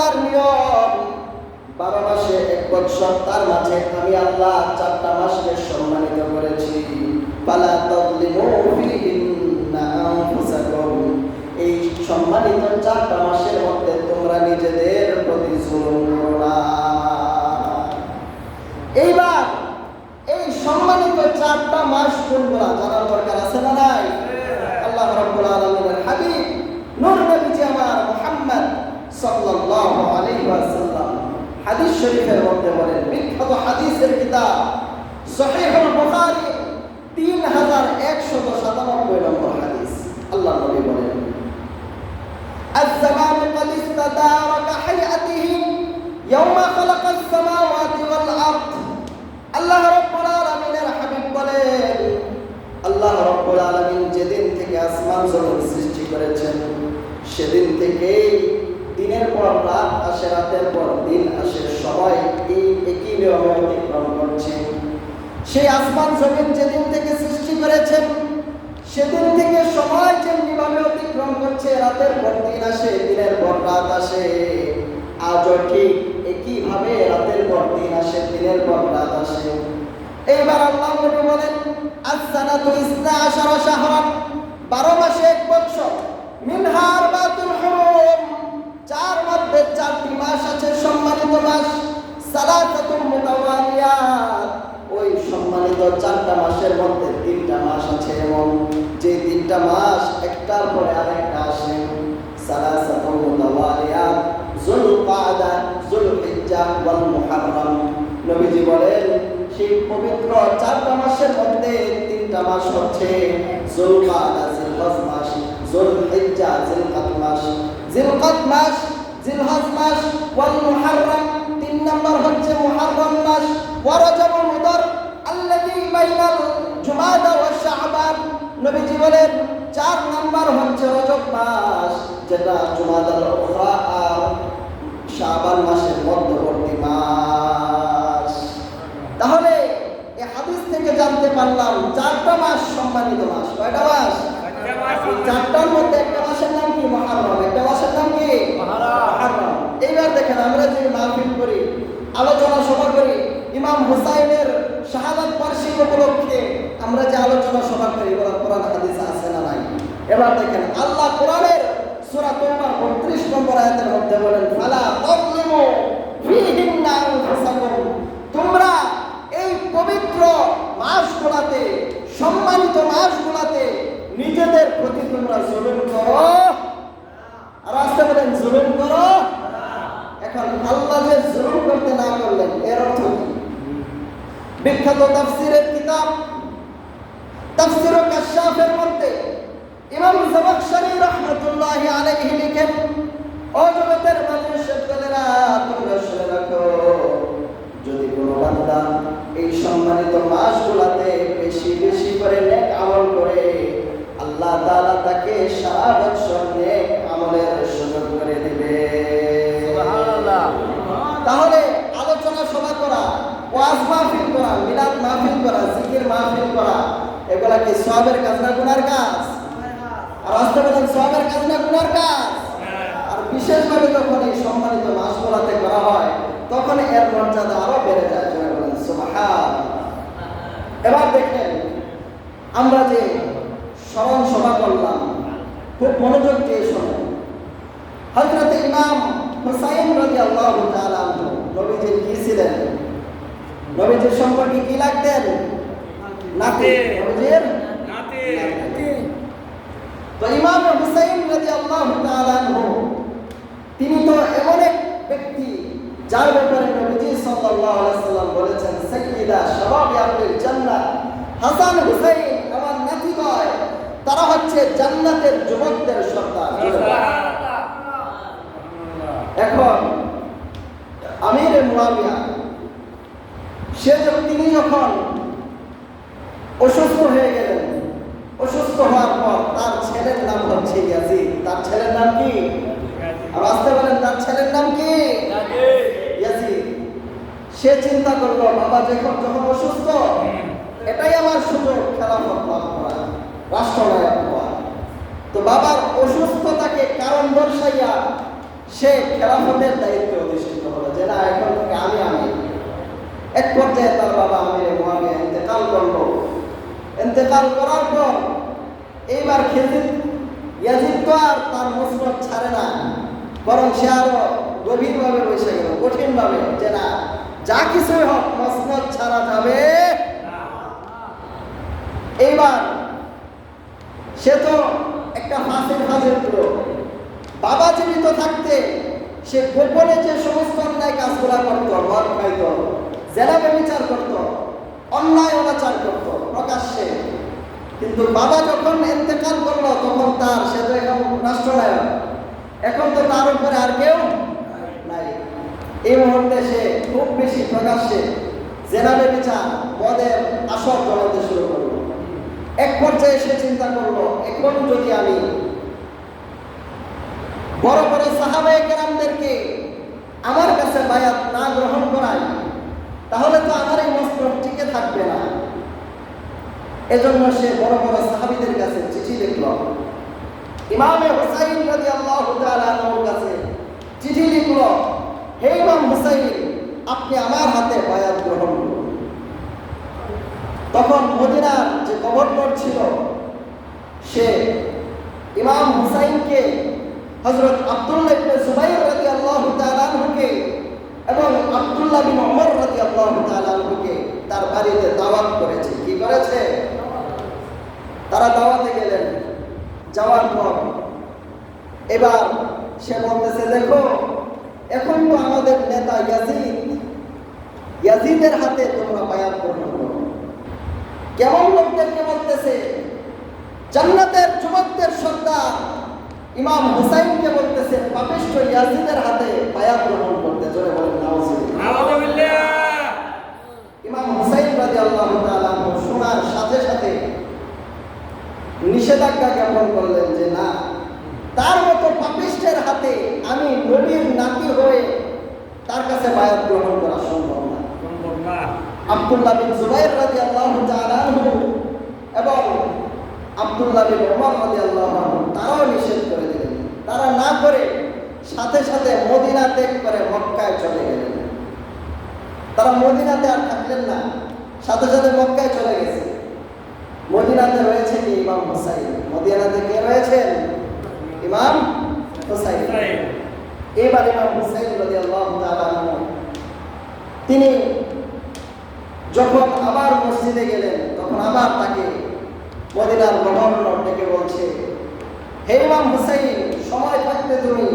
আমার নিয়ম 12 মাসে 1 বছর, তার মাঝে আমি আল্লাহ 4টা মাসকে সম্মানিত করেছি। ফালা তাযলিমু ফীহিন্না আনফুসাকুম, এই সম্মানিত 4টা মাসের মধ্যে তোমরা নিজেদের প্রতি জুলুম করো না। এইবার এই সম্মানিত 4টা মাস কোনগুলো জানার দরকার আছে না নাই? আল্লাহ রাব্বুল আলামিনের হাবিব নূর নবীজি আমার মুহাম্মদ সাল্লাল্লাহু আলাইহি ওয়াসাল্লাম হাদিস শরীফের মধ্যে বলেন, বিখ্যাত হাদিসের কিতাব সহিহুল বুখারী 3197 নম্বর হাদিস, আল্লাহ নবী বলেন, আয-যামানু ক্বাদ ইস্তাদারা কাহাইআতিহি ইয়াওমা খালাকাস সামাওয়াতি ওয়াল আরদ। আল্লাহ রাব্বুল আলামিনের হাবিব বলেন, আল্লাহ রাব্বুল আলামিন যেদিন থেকে আসমান জমিন সৃষ্টি করেছেন সেদিন থেকেই দিনের পর রাত আসে, রাতের পর দিন আসে, সবাই এই একই নিয়মে অতিক্রম করছে। সেই আসমান জমিন যেদিন থেকে সৃষ্টি করেছেন সেদিন থেকে সবাই যেমনিভাবে অতিক্রম করছে, রাতের পর দিন আসে, দিনের পর রাত আসে, আজও ঠিক একইভাবে রাতের পর দিন আসে, দিনের পর রাত আসে। এইবার আল্লাহ নবী বলেন, আস-সানাতু 12 শাহরান, 12 মাসে 1 বছর, মিনহা আরবাতুল হুরুম, 4 মধ্যে 4টি মাস আছে সম্মানিত মাস, সালাসাতুল মুতাওয়ালিয়াত, ওই সম্মানিত 4টা মাসের মধ্যে 3টা মাস আছে এবং যে 3টা মাস একটার পরে আরেকটা আসে। সালাসাতুল মুতাওয়ালিয়াত, যুলকাদা, যুলহিজ্জা ওয়াল মুহররম। নবীজি বলেন, সেই পবিত্র 4টা মাসের মধ্যে 3টা মাস হচ্ছে যুলকাদা, জিলহজ মাস, যুলহিজ্জা, জিলকাদ মাস, জিলকাদ মাস, জিলহজ মাস, ওয়াল মুহররম 3 নম্বর হচ্ছে মুহররম মাস, ওয়া রজবুল মুদার আল্লাযী বাইনাল জুমাদা ওয়া শাবান। নবীজি বলেন 4 নম্বর হচ্ছে রজব মাস, যেটা জুমাদাল উখরা আর শাবান মাসের মধ্যবর্তী মাস। তাহলে এই হাদিস থেকে জানতে পারলাম 4টা মাস সম্মানিত মাস। কয়টা মাস? 4টার মধ্যে একটা মাসের নাম কি? মুহররম। একটা মাসের নাম কি? মুহররম। এইবার দেখেন, আমরা যে মাহফিল করি, আলোচনা সভা করি, ইমাম হুসাইনের শাহাদাত বার্ষিক উপলক্ষে আমরা যে আলোচনা সভা করি, এগুলো কোরআন হাদিস আছে না নাই? এবার দেখেন, আল্লাহ কোরআনের সূরা তাওবার 32 নম্বর আয়াতের মধ্যে বলেন, ফালা তাযলিমু ফীহিন্না আনফুসাকুম, তোমরা এই পবিত্র মাসগুলোতে, সম্মানিত মাসগুলোতে নিজেদের প্রতি তোমরা জুলুম করো। আর আসতে বলেন, জুলুম করো। এখন আল্লাহ যে জুলুম করতে না করলেন এর অর্থ কি? বিখ্যাত তাফসীরের কিতাব তাফসীরুল কাশফের মধ্যে ইমাম জামাখশরী রাহমাতুল্লাহি আলাইহি লিখেন, ও জগতের মানুষ সকলেরা, তোমরা শুনে রাখো, যদি কোনো বান্দা এই সম্মানিত মাসগুলোতে বেশি বেশি করে নেক আমল করে, আল্লাহ তাআলা তাকে সারা বছর নেক আমলের সুযোগ করে দিবে। সুবহানাল্লাহ। তাহলে আলোচনা সভা করা, ওয়াজ মাহফিল করা, মিলাদ মাহফিল করা, জিকির মাহফিল করা, এগুলা কি সওয়াবের কাজ না গুনার কাজ? আর আসতে বলেন, সওয়াবের কাজ না গুনার কাজ? আর বিশেষভাবে যখন এই সম্মানিত মাসগুলোতে করা হয় তখন এর মর্যাদা আরো বেড়ে যায়। বলেন সুবহানাল্লাহ। এবার দেখেন, আমরা যে স্মরণ সভা করলাম, খুব মনোযোগ দিয়ে শোনেন। হযরত ইমাম হুসাইন রাদিয়াল্লাহু তাআলা আনহু নবীজি কি ছিলেন? নবীজির সম্পর্কে কি লাগতেন? নাতি। নবীজির নাতি। তো ইমাম হুসাইন রাদিয়াল্লাহু তাআলা আনহু তিনি তো এমন এক ব্যক্তি যার ব্যাপারে নবীজি সাল্লাল্লাহু আলাইহি ওয়াসাল্লাম বলেছেন, সাইয়্যিদা শাবাবি আহলিল জান্নাহ, হাসান হুসাইন আমার নাতিদ্বয়, তারা হচ্ছে জান্নাতের যুবকদের সর্দার। এখন আমির মুয়াবিয়া তিনি যখন অসুস্থ হয়ে গেলেন, অসুস্থ হওয়ার পর তার ছেলের নাম হচ্ছে ইয়াজিদ। তার ছেলের নাম কি? আর আসতে বলেন, তার ছেলের নাম কি? ইয়াজিদ। সে চিন্তা করলো, বাবা যখন অসুস্থ, এটাই আমার সুযোগ খেলাফত লাভ করা, রাষ্ট্রনায়ক হওয়া। তো বাবার অসুস্থতাকে কারণ দর্শাইয়া সে খেলাফতের দায়িত্বে অধিষ্ঠিত হলো যে না এখন থেকে আমি এক পর্যায়ে তার বাবা আমিরে মুয়াবিয়া ইন্তেকাল করলো। ইন্তেকাল করার পর এইবার ইয়াজিদ তো আর তার মসনদ ছাড়ে না, বরং সে আরো গভীরভাবে বসে গেল, কঠিনভাবে, যে না যা কিছুই হোক মসনদ ছাড়া যাবে। এইবার সে তো একটা ফাঁসের পুরো বাবা জীবিত থাকতে সে গোপনে যে সমস্ত অন্যায় কাজগুলা করতো, মদ খাইত, জেনা ব্যভিচার করত, অন্যায় অনাচার করত প্রকাশ্যে। কিন্তু বাবা যখন ইন্তেকাল করলো তখন সে তো এখন রাষ্ট্রনায়ক, এখন তো তার উপরে আর কেউ নাই। এই মুহূর্তে সে খুব বেশি প্রকাশ্যে জেনা ব্যভিচার, মদের আসর জমাতে শুরু করলো। এক পর্যায়ে সে চিন্তা করলো, এখন যদি আমি বড় বড় সাহাবায়ে কেরামদেরকে আমার কাছে বায়াত না গ্রহণ করাই, তাহলে তো আমার এই মসনদ টিকে থাকবে না। এজন্য সে বড় বড় সাহাবীদের কাছে চিঠি লিখল। ইমামে হুসাইন রাদিয়াল্লাহু তাআলা আনহুর কাছে চিঠি লিখল, হে ইমাম হুসাইন, আপনি আমার হাতে বায়াত গ্রহণ করুন। তখন মদিনার যে গভর্নর ছিল সে ইমাম হুসাইনকে হযরত আব্দুল্লাহ ইবনে জুবাইর রাদিয়াল্লাহু তাআলা আনহুকে এবং আব্দুল্লাহ বিন ওমর রাদিয়াল্লাহু তাআলা আনহুকে তার বাড়িতে দাওয়াত করেছে। কি করেছে? তারা দাওয়াতে গেলেন। যাওয়ার পর এবার সে বলতেছে, দেখো এখন তো আমাদের নেতা ইয়াজিদের হাতে তোমরা বায়াত গ্রহণ করো। কেমন লোকদেরকে বলতেছে? জান্নাতের যুবকদের সর্দার ইমাম হুসাইনকে বলতেছে পাপিষ্ঠ ইয়াজিদের হাতে বায়াত গ্রহণ করতে। জোরে বলেন নাউজুবিল্লাহ। ইমাম হুসাইন রাদিয়াল্লাহু তাআলা শোনার সাথে সাথে নিষেধাজ্ঞা জ্ঞাপন করলেন যে না, তার মতো পাপিষ্ঠের হাতে আমি নবীর নাতি হয়ে তার কাছে বায়াত গ্রহণ করা সম্ভব না। আব্দুল্লাহ বিন জুবাইর রাদিয়াল্লাহু তাআলা আনহু এবং আব্দুল্লাহ বিন ওমর রাদিয়াল্লাহু আনহু তারাও নিষেধ করে দিলেন। তারা না করে সাথে সাথে মদিনা ত্যাগ করে মক্কায় চলে গেলেন। তারা মদিনাতে আর থাকলেন না, সাথে সাথে মক্কায় চলে গেছে। মদিনাতে রয়েছে কি? ইমাম হুসাইন। মদিনাতে কে রয়েছেন? ইমাম হুসাইন। এবার ইমাম হুসাইন রাদিয়াল্লাহু তাআলা আনহু তিনি যখন আবার মসজিদে গেলেন তখন আবার তাকে মদিনার গভর্নর ডেকে বলছে, হে ইমাম হুসাইন, সময় থাকতে তুমি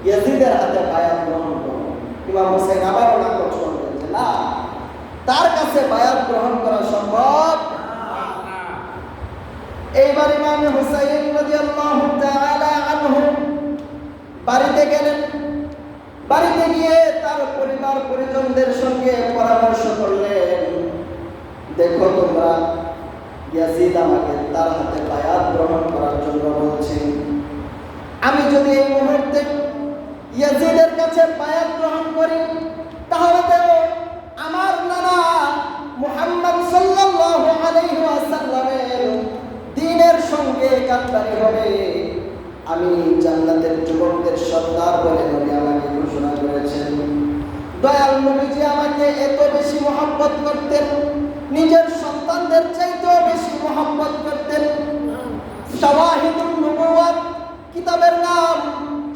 ইয়াজিদের হাতে বায়াত গ্রহণ করো। ইমাম হুসাইন আবারও নাকচ করলেন যে না, তার কাছে বায়াত গ্রহণ করা সম্ভব। এইবার ইমাম হুসাইন রাদিয়াল্লাহু তাআলা আনহু বাড়িতে গেলেন। বাড়িতে গিয়ে তার পরিবার পরিজনদের সঙ্গে পরামর্শ করলেন, দেখো তোমরা, ইয়াজিদ আমাকে তার হাতে বায়াত গ্রহণ করার জন্য বলছে। আমি যদি এই মুহূর্তে ইয়াজিদের কাছে বায়াত গ্রহণ করি তাহলে তো আমার নানা মুহাম্মদ সাল্লাল্লাহু আলাইহি ওয়াসাল্লামের দ্বীনের সঙ্গে গাদ্দারি হবে। আমি জান্নাতের যুবকদের সর্দার বলে নবী আমাকে ঘোষণা করেছেন। দয়াল নবীজি আমাকে এত বেশি মহব্বত করতেন, নিজের সন্তানদের চাইতেও বেশি মহব্বত করতেন। শাওয়াহিদুন নবুওয়াত কিতাবের নাম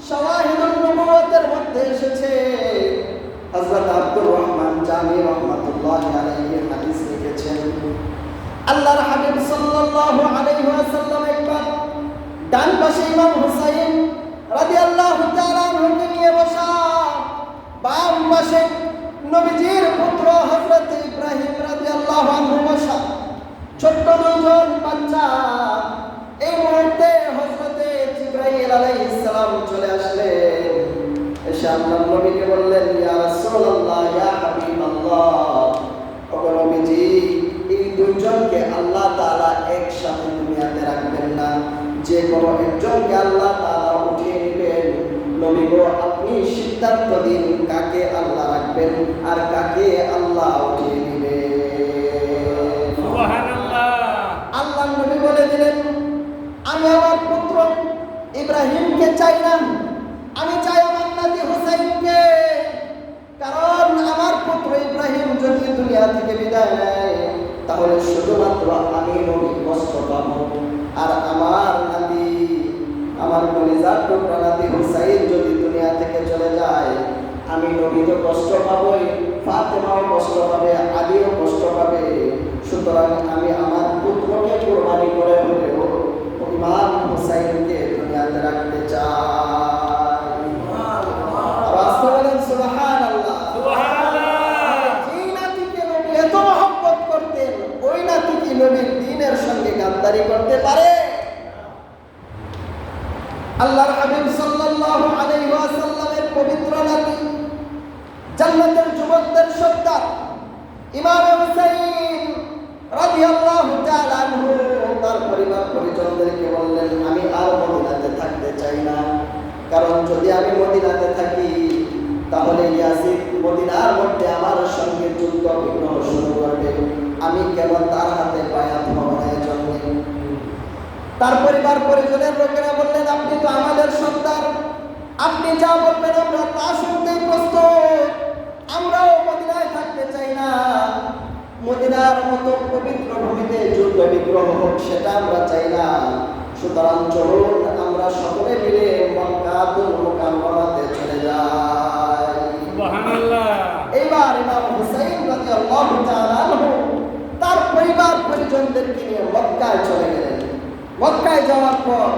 শাওয়াহিদুন নবুওয়াতের মধ্যে এসেছে, হযরত আব্দুর রহমান জামি রাহমাতুল্লাহি আলাইহি হাদিস লিখেছেন, আল্লাহর হাবিব সাল্লাল্লাহু আলাইহি ওয়াসাল্লাম একবার ডান পাশে ইমাম হুসাইন রাদিয়াল্লাহু তাআলা আনহুকে নিয়ে বসা, বাম পাশে নবীজির পুত্র হযরত ইব্রাহিম রাদিয়াল্লাহু আনহু বসা, ছোট্ট দুইজন বাচ্চা। এই মুহূর্তে হযরত জিবরাইল আলাইহিস সালাম চলে আসলেন। এসে আল্লাহর নবীকে বললেন, ইয়া রাসূলুল্লাহ, ইয়া হাবিবাল্লাহ, ওগো নবীজি, এই দুইজনকে আল্লাহ তাআলা একসাথে দুনিয়াতে রাখবেন না, যে কোনো একজনকে আল্লাহ তাআলা উঠিয়ে নেবেন। নবী গো, আপনি সিদ্ধান্ত দিন কাকে আল্লাহ রাখবেন আর কাকে আল্লাহ উঠিয়ে নেবেন। সুবহানাল্লাহ। আল্লাহ নবী বলে দিলেন, আমি আমার পুত্র ইব্রাহিমকে চাই না, আমি চাই আমার হুসাইনকে, কারণ আমার পুত্র ইব্রাহিম যদি দুনিয়া থেকে বিদায় নেয় তাহলে শুধুমাত্র আমি নবী কষ্ট পাবো, আর আমার নাতি, আমার কলিজার টুকরা নাতি হুসাইন যদি দুনিয়া থেকে চলে যায় আমি নবী তো কষ্ট পাবই, ফাতেমাও কষ্ট পাবে, আলীও কষ্ট পাবে। সুতরাং আমি আমার পুত্রকে কুরবানি করে হলেও ইমাম হুসাইনকে দুনিয়াতে রাখতে চাই। রাসূল বলেন সুবহানাল্লাহ, সুবহানাল্লাহ। যেই নাতিকে নবী এত মহব্বত করতেন ওই নাতি কি নবীর দ্বীনের সঙ্গে গাদ্দারি করতে পারে? আল্লাহর হাবিব সাল্লাল্লাহু আলাইহি ওয়াসাল্লামের পবিত্র নাতি, জান্নাতের যুবকদের সর্দার ইমাম হুসাইন রাদিয়াল্লাহু তাআলা আনহু তার পরিবার পরিজনদেরকে বললেন, আমি আর মদিনাতে থাকতে চাই না, কারণ যদি আমি মদিনাতে থাকি তাহলে ইয়াজিদ মদিনার মধ্যে আমার সঙ্গে যুদ্ধ বিগ্রহ শুরু করবে, আমি কেন তার হাতে বায়াত হব না। এজন্য তার পরিবার পরিজনের লোকেরা বললেন, আপনি তো আমাদের সন্তান, আপনি যা বলবেন আমরা তা শুনতেই প্রস্তুত, আমরাও মদিনায় থাকতে চাই না, মদিনার মতো পবিত্র ভূমিতে যুদ্ধ বিগ্রহ হোক সেটা আমরা চাই না। সুতরাং চলুন আমরা সকলে মিলে মক্কাতুল মুকাররমাতে চলে যাই। সুবহানাল্লাহ। এইবার ইমাম হুসাইন রাদিয়াল্লাহু তাআলা আনহু তার পরিবার পরিজনদেরকে নিয়ে মক্কায় চলে গেলেন। মক্কায় যাওয়ার পর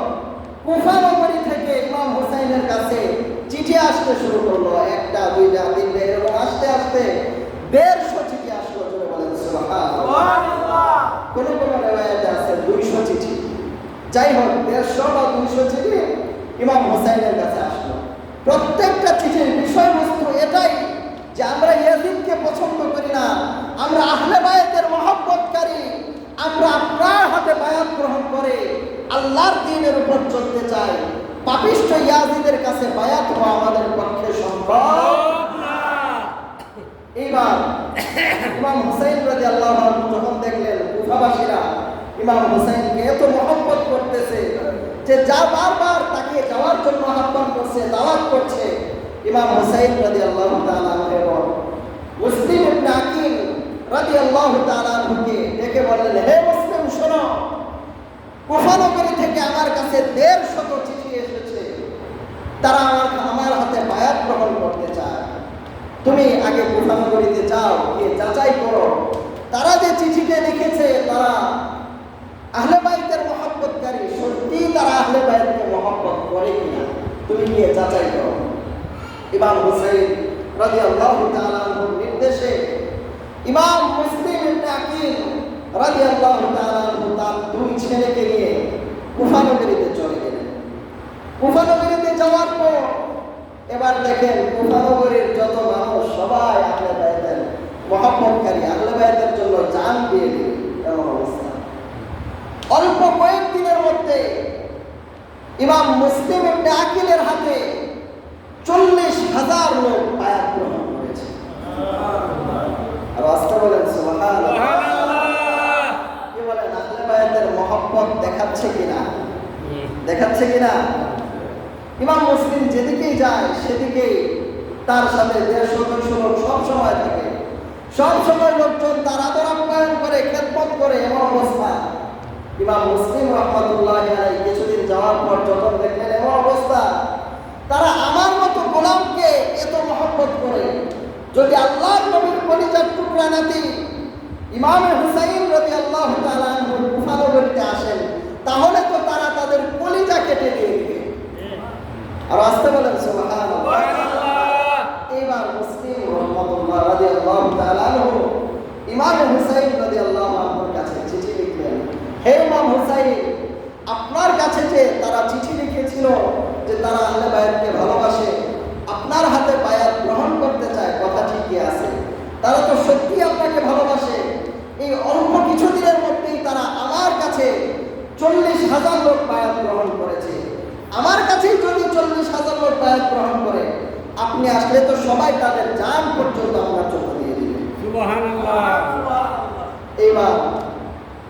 কুফা নগরী থেকে ইমাম হুসাইনের কাছে চিঠি আসতে শুরু করলো, একটা দুইটা তিনটা এরকম আসতে আসতে 150 চিঠি আসলো। জোরে বলেন সুবহানাল্লাহ। কোন কোন রিওয়ায়াতে আছে 200 চিঠি। যাই হোক 150 বা 200 চিঠি ইমাম হুসাইনের কাছে আসলো। প্রত্যেকটা চিঠির বিষয়বস্তু এটাই যে আমরা ইয়াজিদকে পছন্দ করি না, আমরা আহলে বায়াতের মহব্বতকারী, আমরা আপনার হাতে বায়াত গ্রহণ করে আল্লাহর দ্বীনের উপর চলতে চাই। পাপিষ্ঠ ইয়াজিদের কাছে বায়াত হওয়া আমাদের পক্ষে সম্ভব না। এইবার ইমাম হুসাইন রাদিয়াল্লাহু আনহু যখন দেখলেন কুফাবাসীরা ইমাম হুসাইনকে এত মহব্বত করতেছে যে যা বারবার তাকে যাওয়ার জন্য আহ্বান করছে, দাওয়াত করছে, ইমাম হুসাইন রাদিয়াল্লাহু তাআলা আনহু এবং মুসলিম ইবনে আকিল রাদিয়াল্লাহু তাআলা আনহুকে ডেকে বললেন, হে মুসলিম শোনো, কুফা নগরী থেকে আমার কাছে 150 চিঠি এসেছে, তারা আমার হাতে বায়াত গ্রহণ করতে চায়। তুমি আগে কুফা নগরীতে যাও, গিয়ে যাচাই করো তারা যে চিঠিতে লিখেছে তারা আহলে বায়াতের মহব্বতকারী, সত্যি তারা আহলে বায়াতকে মহব্বত করে কিনা তুমি গিয়ে যাচাই করো। ইমাম হুসাইন রাদিয়াল্লাহু তাআলা আনহুর নির্দেশে ইমাম মুসলিম ইবনে আকিল রাদিয়াল্লাহু তাআলা আনহু তার 2 ছেলেকে নিয়ে কুফা নগরীতে চলে গেলেন। কুফা নগরীতে যাওয়ার পর এবার দেখেন কুফা নগরীর যত মানুষ সবাই আহলে বায়াতের মহব্বতকারী, আহলে বায়াতের জন্য জান দিয়ে দিল, এমন অবস্থা। অল্প কয়েকদিনের মধ্যে ইমাম মুসলিম ইবনে আকিলের হাতে 40,000 লোক বায়াত গ্রহণ করেছে। আর আস্তে বলেন সুবহানাল্লাহ। কি বলেন, আহলে বায়াতের মহব্বত দেখাচ্ছে কিনা? দেখাচ্ছে কিনা? ইমাম মুসলিম যেদিকেই যায় সেদিকেই তার সাথে 150-200 লোক সব সময় থাকে, সব সময় লোকজন তার আদর আপ্যায়ন করে, খেদমত করে, এমন অবস্থা। ইমাম মুসলিম রাহমাতুল্লাহি আলাইহি কিছুদিন যাওয়ার পর যখন দেখলেন এমন অবস্থা, তারা আমার মতো গোলামকে এত মহব্বত করে, যদি আল্লাহর নবীর কলিজার টুকরা নাতি ইমাম হুসাইন রাদিয়াল্লাহু তাআলা আনহু কুফা নগরীতে আসেন তাহলে তো তারা তাদের কলিজা কেটে দিয়ে দিবে। আর আস্তে বলেন সুবহানাল্লাহ। এইবার মুসলিম রাহমাতুল্লাহ রাদিয়াল্লাহু তাআলা আনহু ইমাম হুসাইন রাদিয়াল্লাহু আনহুর কাছে চিঠি লিখলেন, হে ইমাম হুসাইন, আপনার কাছে যে তারা চিঠি লিখেছিল যে তারা আহলে বায়াতকে ভালোবাসে, আপনার হাতে বায়াত গ্রহণ করতে চায়, কথা ঠিকই আছে, তারা তো সত্যি আপনাকে ভালোবাসে। এই অল্প কিছুদিনের মধ্যেই তারা আমার কাছে 40,000 লোক বায়াত গ্রহণ করেছে। আমার কাছেই যদি 40,000 লোক বায়াত গ্রহণ করে, আপনি আসলে তো সবাই তাদের জান পর্যন্ত আপনার জন্য দিয়ে দিবেন। সুবহানাল্লাহ। এইবার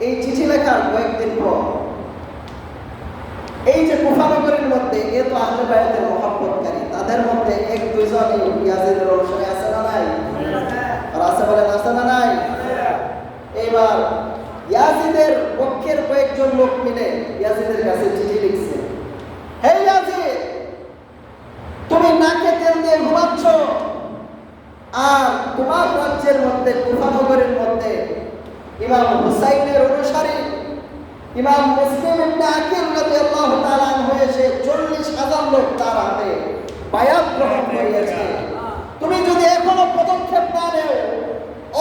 এই চিঠি লেখার কয়েকদিন পর এই যে কুফা নগরীর মধ্যে মধ্যে এ তো আহলে বায়াতের মহব্বতকারী, তাদের মধ্যে এক দুইজন ইয়াজিদের অনুসারী আছে না নাই? আর আছে বলেন, আছে না নাই? এবার ইয়াজিদের পক্ষের কয়েকজন লোক মিলে ইয়াজিদের কাছে চিঠি লিখছে, হে ইয়াজিদ, তুমি নাকে তেল দিয়ে ঘুমাচ্ছ, আর তোমার রাজ্যের মধ্যে কুফা নগরের মধ্যে ইমাম হুসাইনের অনুসারী ইমাম মুসলিম ইবনে আকিল রাদিয়াল্লাহু তাআলা আনহু এসে 40,000 লোক তার হাতে বায়াত গ্রহণ করিয়েছে। তুমি যদি এখনো পদক্ষেপ না নেও,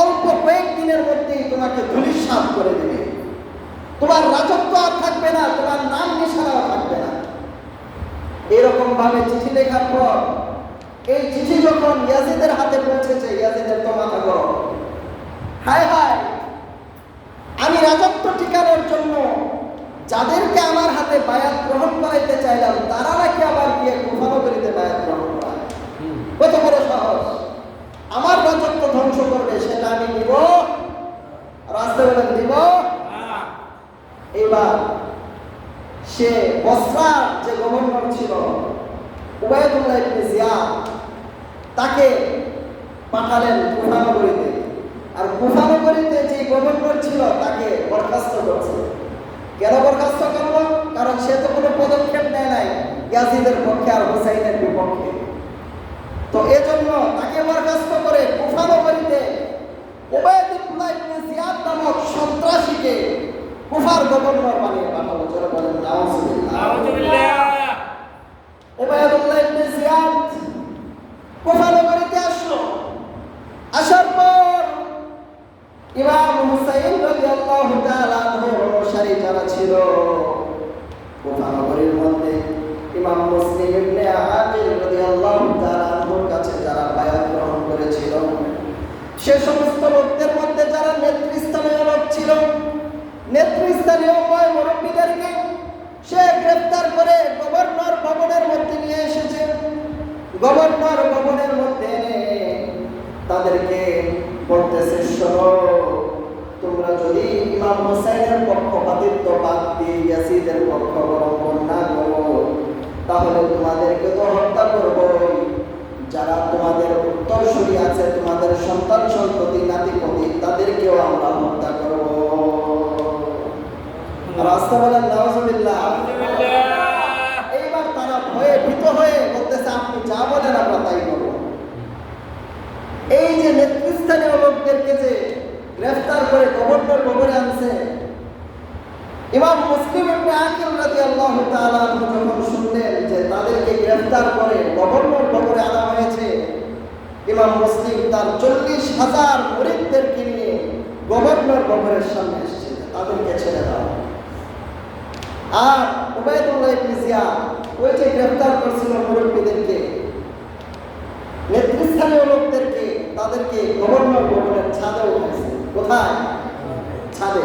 অল্প কয়েকদিনের মধ্যেই তোমাকে ধূলিসাৎ করে দেবে, তোমার রাজত্ব আর থাকবে না, তোমার নাম নিশানাও থাকবে না। এরকম ভাবে চিঠি লেখার পর এই চিঠি যখন ইয়াজিদের হাতে পৌঁছেছে, ইয়াজিদের তো মাথা গরম, হায় হায়, আমি রাজত্ব টিকানোর জন্য যাদেরকে আমার হাতে বায়াত গ্রহণ করাইতে চাইলাম, তারা নাকি আবার গিয়ে কুফা নগরীতে বায়াত গ্রহণ করায়। কত বড় সাহস! আমার রাজত্ব ধ্বংস করবে, সেটা আমি দিব? রাস্তায় বলেন দিব? এবার সে বসরার যে গভর্নর ছিল উবাইদুল্লাহ ইবনে জিয়াদ, তাকে পাঠালেন কুফা নগরীতে। আর কুফা নগরীতে যে গভর্নর ছিল তাকে বরখাস্ত করছে। কেন বরখাস্ত করলো? কারণ সে তো কোনো পদক্ষেপ নেয় নাই ইয়াজিদের পক্ষে আর হুসাইনের বিপক্ষে। তো এজন্য তাকে বরখাস্ত করে কুফা নগরীতে উবাইদুল্লাহ ইবনে জিয়াদ নামক সন্ত্রাসীকে কুফার গভর্নর বানিয়ে পাঠালো। যারা বলেন নাউজুবিল্লাহ। উবাইদুল্লাহ ইবনে জিয়াদ কুফা নগরীতে আসলো। আসার পর ইমাম হুসাইন রাদিয়াল্লাহু তাআলা আনহুর অনুসারী যারা ছিল কুফা নগরীর মধ্যে, ইমাম মুসলিম ইবনে আকিল রাদিয়াল্লাহু তাআলা আনহুর কাছে যারা বায়াত গ্রহণ করেছিল, সে সমস্ত লোকদের মধ্যে যারা নেতৃস্থানীয় লোক ছিল, নেতৃস্থানীয় মুরব্বীদেরকে সে গ্রেফতার করে গভর্নর ভবনের মধ্যে নিয়ে এসেছে। গভর্নর ভবনের মধ্যে তাদেরকে বলতেছে, শোনো, তোমরা যদি ইমাম হুসাইনের পক্ষপাতিত্ব বাদ দিয়ে ইয়াজিদের পক্ষ অবলম্বন না করো, তাহলে তোমাদেরকে তো হত্যা করবই। যারা তোমাদের উত্তরসূরি আছে, তোমাদের সন্তান সন্ততি নাতিপতি, তাদেরকেও আমরা হত্যা করব। রাস্তা বলেন নাউজুবিল্লাহ। এইবার তারা ভয়ে ভীত হয়ে বলতেছে, আপনি যা বলেন আমরা তাই করব। এই যে নেতৃস্থানীয় লোকদেরকে যে গ্রেফতার করে গভর্নর ভবনে আনছে, ইমাম মুসলিম ইবনে আকিল রাদিয়াল্লাহু তাআলা আনহু যখন শুনলেন যে তাদেরকে গ্রেফতার করে গভর্নর ভবনে আনা হয়েছে, ইমাম মুসলিম তার 40,000 মুরিদদেরকে নিয়ে গভর্নর ভবনের সামনে এসেছে, তাদেরকে ছেড়ে দাও। আর উবাইদুল্লাহ ইবনে জিয়াদ ওই যে গ্রেফতার করছিল মুরব্বীদেরকে, নেতৃস্থানীয় লোকদেরকে, তাদেরকে গভর্নর ভবনের ছাদে উঠেছে। কোথায়? ছাদে।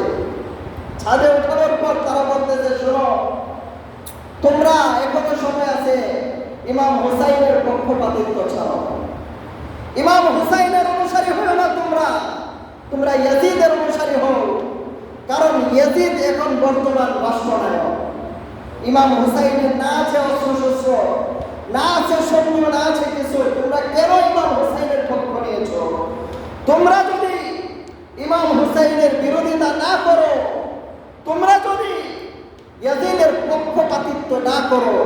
ছাদে উঠানোর পর তারা বলতেছে, শোনো, তোমরা এখনো সময় আছে ইমাম হুসাইনের পক্ষপাতিত্ব ছাড়ো, ইমাম হুসাইনের অনুসারী হও না, তোমরা ইয়াজিদের অনুসারী হও। কারণ ইয়াজিদ এখন বর্তমান রাষ্ট্রনায়ক। ইমাম হুসাইনের না আছে অস্ত্রশস্ত্র, না আছে সৈন্য, না আছে কিছু। তোমরা কেন ইমাম হুসাইনের পক্ষ নিয়েছো? তোমরা যদি ইমাম হুসাইনের বিরোধিতা না করো, তোমরা যদি ইয়াজিদের পক্ষপাতিত্ব না করো,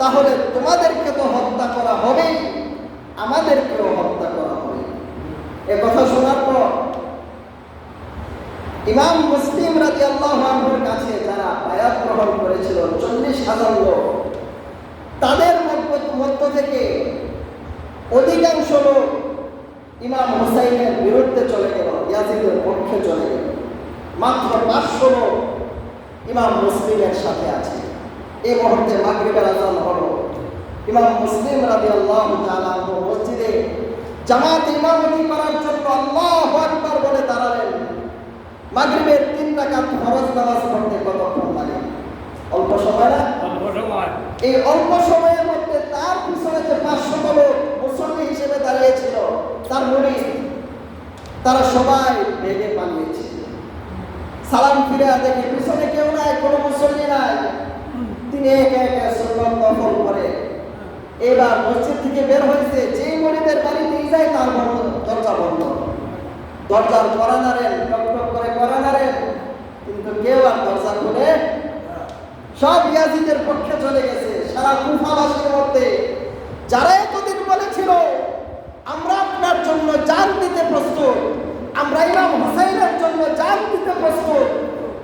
তাহলে তোমাদেরকে তো হত্যা করা হবেই, আমাদেরকেও হত্যা করা হবে। এ কথা শোনার পর ইমাম মুসলিম রাদিয়াল্লাহু আনহুর কাছে যারা বায়াত গ্রহণ করেছিল 40,000 লোক, তাদের মধ্য থেকে অধিকাংশ লোক ইমাম হুসাইনের বিরুদ্ধে চলে গেল, ইয়াজিদের পক্ষে চলে গেল। মাত্র 500 লোক ইমাম মুসলিমের সাথে আছে। এই মুহূর্তে মাগরিবের আযান হলো। ইমাম মুসলিম রাদিয়াল্লাহু তাআলা আনহু মসজিদে জামাত ইমামতি করার জন্য আল্লাহু আকবার বলে দাঁড়ালেন। মাগরিবের 3 রাকাত ফরজ নামাজ পড়তে কতক্ষণ লাগে? অল্প সময় না? অল্প সময়। এই অল্প সময়ের মধ্যে তার পিছনে যে 500 লোক মুসল্লি হিসেবে দাঁড়িয়েছিল, তার মুরিদ, তারা সবাই ভেগে পালিয়েছে। সালাম ফিরে দেখে পিছনে কেউ নাই, কোনো মুসল্লি নাই। তিনি একে একে সুন্নত নফল করে এবার মসজিদ থেকে বের হয়েছে, যেই মুরিদের বাড়িতেই যায় তার বন্ধ, দরজা বন্ধ, দরজার কড়া নাড়েন, টক টক করে কড়া নাড়েন, কিন্তু কেউ আর দরজা খুলে, সব ইয়াজিদের পক্ষে চলে গেছে। সারা কুফাবাসীর মধ্যে যারা এতদিন বলেছিল আমরা আপনার জন্য জান দিতে প্রস্তুত, আমরা ইমাম হুসাইনের জন্য জান দিতে প্রস্তুত,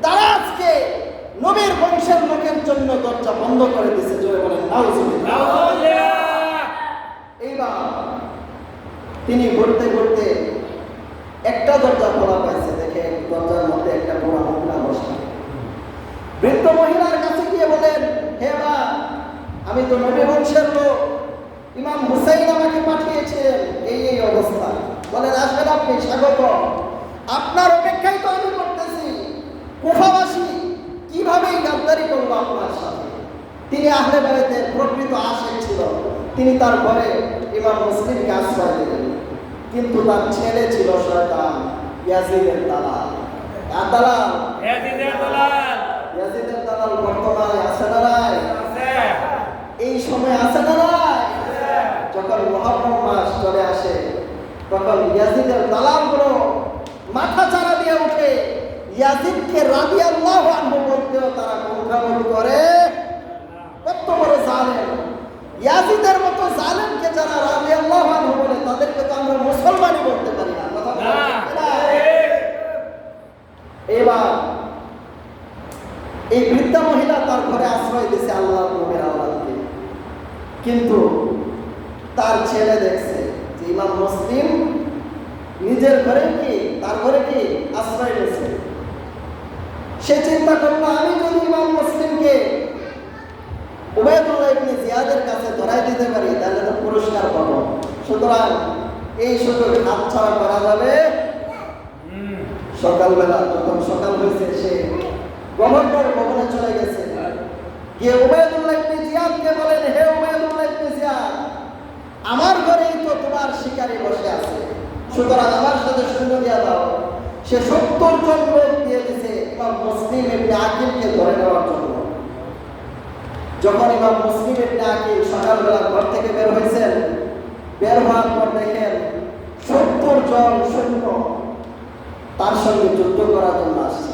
তারা আজকে নবীর বংশের লোকের জন্য দরজা বন্ধ করে দিয়েছে। জোরে বলেন নাউজুবিল্লাহ। এইবার তিনি ঘুরতে ঘুরতে একটা দরজা খোলা পাইছে, দেখে দরজার মধ্যে একটা বুড়া মহিলা বসে। বৃদ্ধ মহিলার কাছে গিয়ে বলেন, হে মা, আমি তো নবী বংশের লোক, ইমাম হুসাইন আমাকে পাঠিয়েছেন এই অবস্থা। বলেন আসবেন আপনি, স্বাগত, আপনার অপেক্ষায় তো আমি করতেছি। কুফাবাসী কিভাবে গাদ্দারি করবো আপনার সাথে? তিনি আহলে বাইতের প্রকৃত আশিক ছিল। তিনি তার ঘরে ইমাম মুসলিমকে আশ্রয় দিলেন, কিন্তু তার ছেলে ছিল শয়তান, ইয়াজিদের দালাল। আর দালাল ইয়াজিদের দালাল বর্তমানে আছে না নাই? এই সময় আছে না নাই? যখন মুহররম মাস চলে আসে তখন ইয়াজিদের দালালগুলো মাথা চারা দিয়ে উঠে, ইয়াজিদকে রাদিয়াল্লাহু আনহু বলতেও তারা কুণ্ঠাবোধ করে। কত বড় জালেম! ইয়াজিদের মতো জালেমকে যারা রাদিয়াল্লাহু আনহু বলে তাদেরকে তো আমরা মুসলমানই বলতে পারি না। কথা বলেন। এবার এই বৃদ্ধা মহিলা তার ঘরে আশ্রয় দিয়েছে আল্লাহর নবীর আওলাদকে, কিন্তু তার ছেলে দেখছে যে ইমাম মুসলিম নিজের ঘরে কি, তার ঘরে কি আশ্রয় নিয়েছে। সে চিন্তা করলো, আমি যদি ইমাম মুসলিমকে উবাইদুল্লাহ ইবনে জিয়াদের কাছে ধরাই দিতে পারি তাহলে তো পুরস্কার পাবো, সুতরাং এই সুযোগ হাতছাড়া করা যাবে। সকালবেলা যখন সকাল হয়েছে, সে গভর্নর ভবনে চলে গেছে, গিয়ে উবাইদুল্লাহ ইবনে জিয়াদকে বলেন, হে উবাইদুল্লাহ ইবনে জিয়াদ, আমার ঘরেই তো তোমার শিকারী বসে আছে, সুতরাং আমার সাথে সৈন্য দিয়া দাও। সে 70 জন লোক দিয়ে দিয়েছে ইমাম মুসলিম ইবনে আকিলকে ধরে নেওয়ার জন্য। যখন ইমাম মুসলিম ইবনে আকিল সকালবেলা ঘর থেকে বের হয়েছেন, বের হওয়ার পর দেখেন 70 জন সৈন্য তার সঙ্গে যুদ্ধ করার জন্য আসছে।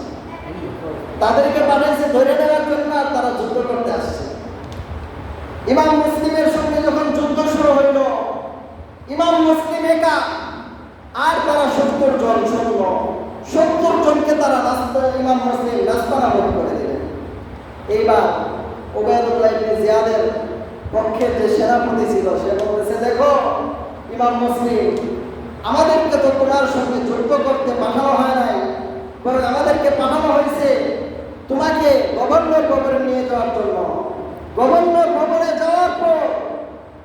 তাদেরকে পাঠাইছে ধরে নেওয়ার জন্য, আর তারা যুদ্ধ করতে আসছে। ইমাম মুসলিমের সঙ্গে যখন যুদ্ধ শুরু হইল, ইমাম মুসলিম একা আর তারা 70 জন সৈন্য, 70 জনকে তারা ইমাম মুসলিম নাস্তানাবুদ করে দিলেন। এইবার উবাইদুল্লাহ ইবনে জিয়াদের পক্ষে যে সেনাপতি ছিল সে বলতেছে, দেখো ইমাম মুসলিম, আমাদেরকে তো তোমার সঙ্গে যুদ্ধ করতে পাঠানো হয় নাই, বরং আমাদেরকে পাঠানো হয়েছে তোমাকে গভর্নর ভবনে নিয়ে যাওয়ার জন্য। গভর্নর ভবনে যাওয়ার পর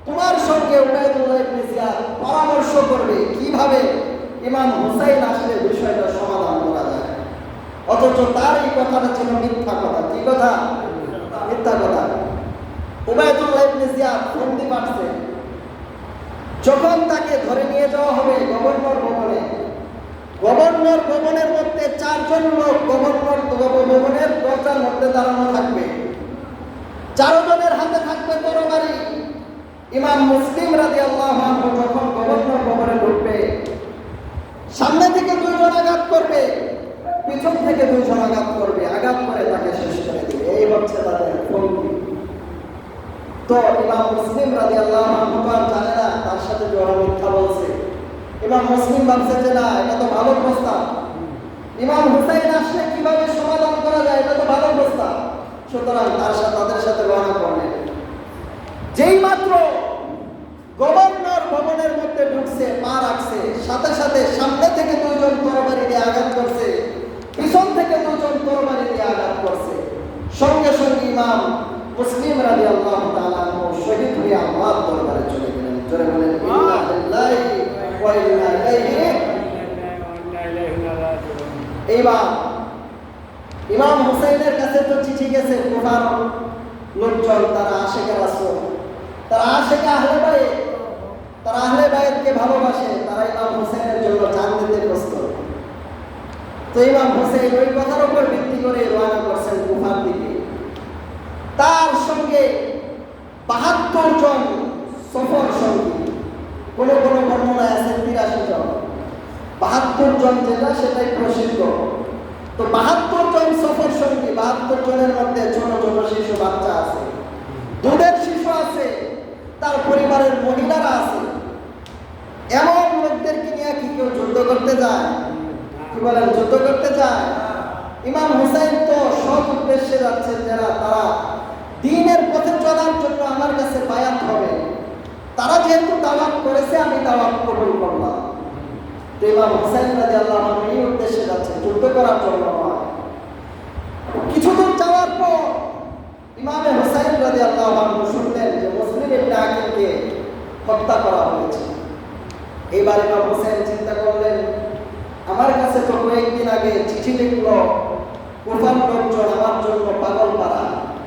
তোমার সঙ্গে উবাইদুল্লাহ ইবনে জিয়াদ পরামর্শ করবে কিভাবে ইমাম হুসাইন আসলে বিষয়টা সমাধান করা যায়। অথচ তার এই কথাটা ছিল মিথ্যা কথা। কি কথা? মিথ্যা কথা। উবাইদুল্লাহ ইবনে জিয়াদ ফন্দি পাঠছে। যখন তাকে ধরে নিয়ে যাওয়া হবে গভর্নর ভবনে, গভর্নর ভবনের মধ্যে 4 জন লোক গভর্নর ভবনের দরজার মধ্যে দাঁড়ানো থাকবে। 4 জনের হাতে থাকবে তরবারি। ইমাম মুসলিম রাদিয়াল্লাহু আনহু যখন গভর্নর ভবনে ঢুকবে, সামনে থেকে 2 জন আঘাত করবে, পিছন থেকে 2 জন আঘাত করবে, আঘাত করে তাকে শেষ করে দিবে। এই হচ্ছে তাদের ফন্দি। তো ইমাম মুসলিম রাদিয়াল্লাহু আনহু জানে না তার সাথে যারা মিথ্যা বলছে। ইমাম মুসলিম ভাবছে যে না, এটা তো ভালো প্রস্তাব, ইমাম হুসাইন আসলে কিভাবে সমাধান করা যায়, এটা তো ভালো প্রস্তাব। সুতরাং তাদের সাথে রওনা করলেন। যেই মাত্র গভর্নর ভবনের মধ্যে ঢুকছে, পা রাখছে, সাথে সাথে সামনে থেকে 2 জন তরবারি দিয়ে আঘাত করছে, পিছন থেকে 2 জন তরবারি দিয়ে আঘাত করছে। সঙ্গে সঙ্গে ইমাম মুসলিম রাদিয়াল্লাহু তাআলা শহীদ হয়ে আল্লাহর দরবারে চলে গেলেন। জোরে বলেন ইন্না লিল্লাহি ওয়া ইন্না ইলাইহি। এইবার ইমাম হুসাইনের কাছে তো চিঠি গেছে, কুফার লোকজন, তারা আশিকে রাসূল, তারা আশিকে আহলে বাইত, তারা আহলে বাইতকে ভালোবাসে, তারা ইমাম হুসাইনের জন্য জান দিতে প্রস্তুত। তো ইমাম হুসাইন ওই কথার উপর ভিত্তি করে রওনা করছেন কুফার দিকে। তার সঙ্গে 72 জন সফর সঙ্গী, কোনো কোনো বর্ণনায় আছে 83 জন, 72 জন যেটা সেটাই প্রসিদ্ধ। তো 72 জন সফর সঙ্গী, 72 জনের মধ্যে ছোট ছোট শিশু বাচ্চা আছে, দুধের শিশু আছে, তার পরিবারের মহিলারা আছে। এমন লোকদেরকে নিয়ে কি কেউ যুদ্ধ করতে যায়? কি বলেন, যুদ্ধ করতে যায়? ইমাম হুসাইন তো সৎ উদ্দেশ্যে যাচ্ছেন, যারা তারা দ্বীনের পথে চলার জন্য আমার কাছে বায়াত হবে, তারা যেহেতু দাওয়াত করেছে আমি দাওয়াত কবুল করলাম। তো ইমাম হুসাইন রাদিয়াল্লাহু আনহু এই উদ্দেশ্যে যাচ্ছেন, যুদ্ধ করার জন্য নয়। কিছুদূর যাওয়ার পর ইমাম হুসাইন রাদিয়াল্লাহু আনহু শুনলেন যে মুসলিম ইবনে আকিলকে হত্যা করা হয়েছে। এইবার ইমাম হুসাইন চিন্তা করলেন, আমার কাছে তো কয়েকদিন আগে চিঠি লিখলো কুফার লোকজন আমার জন্য পাগল পাড়া,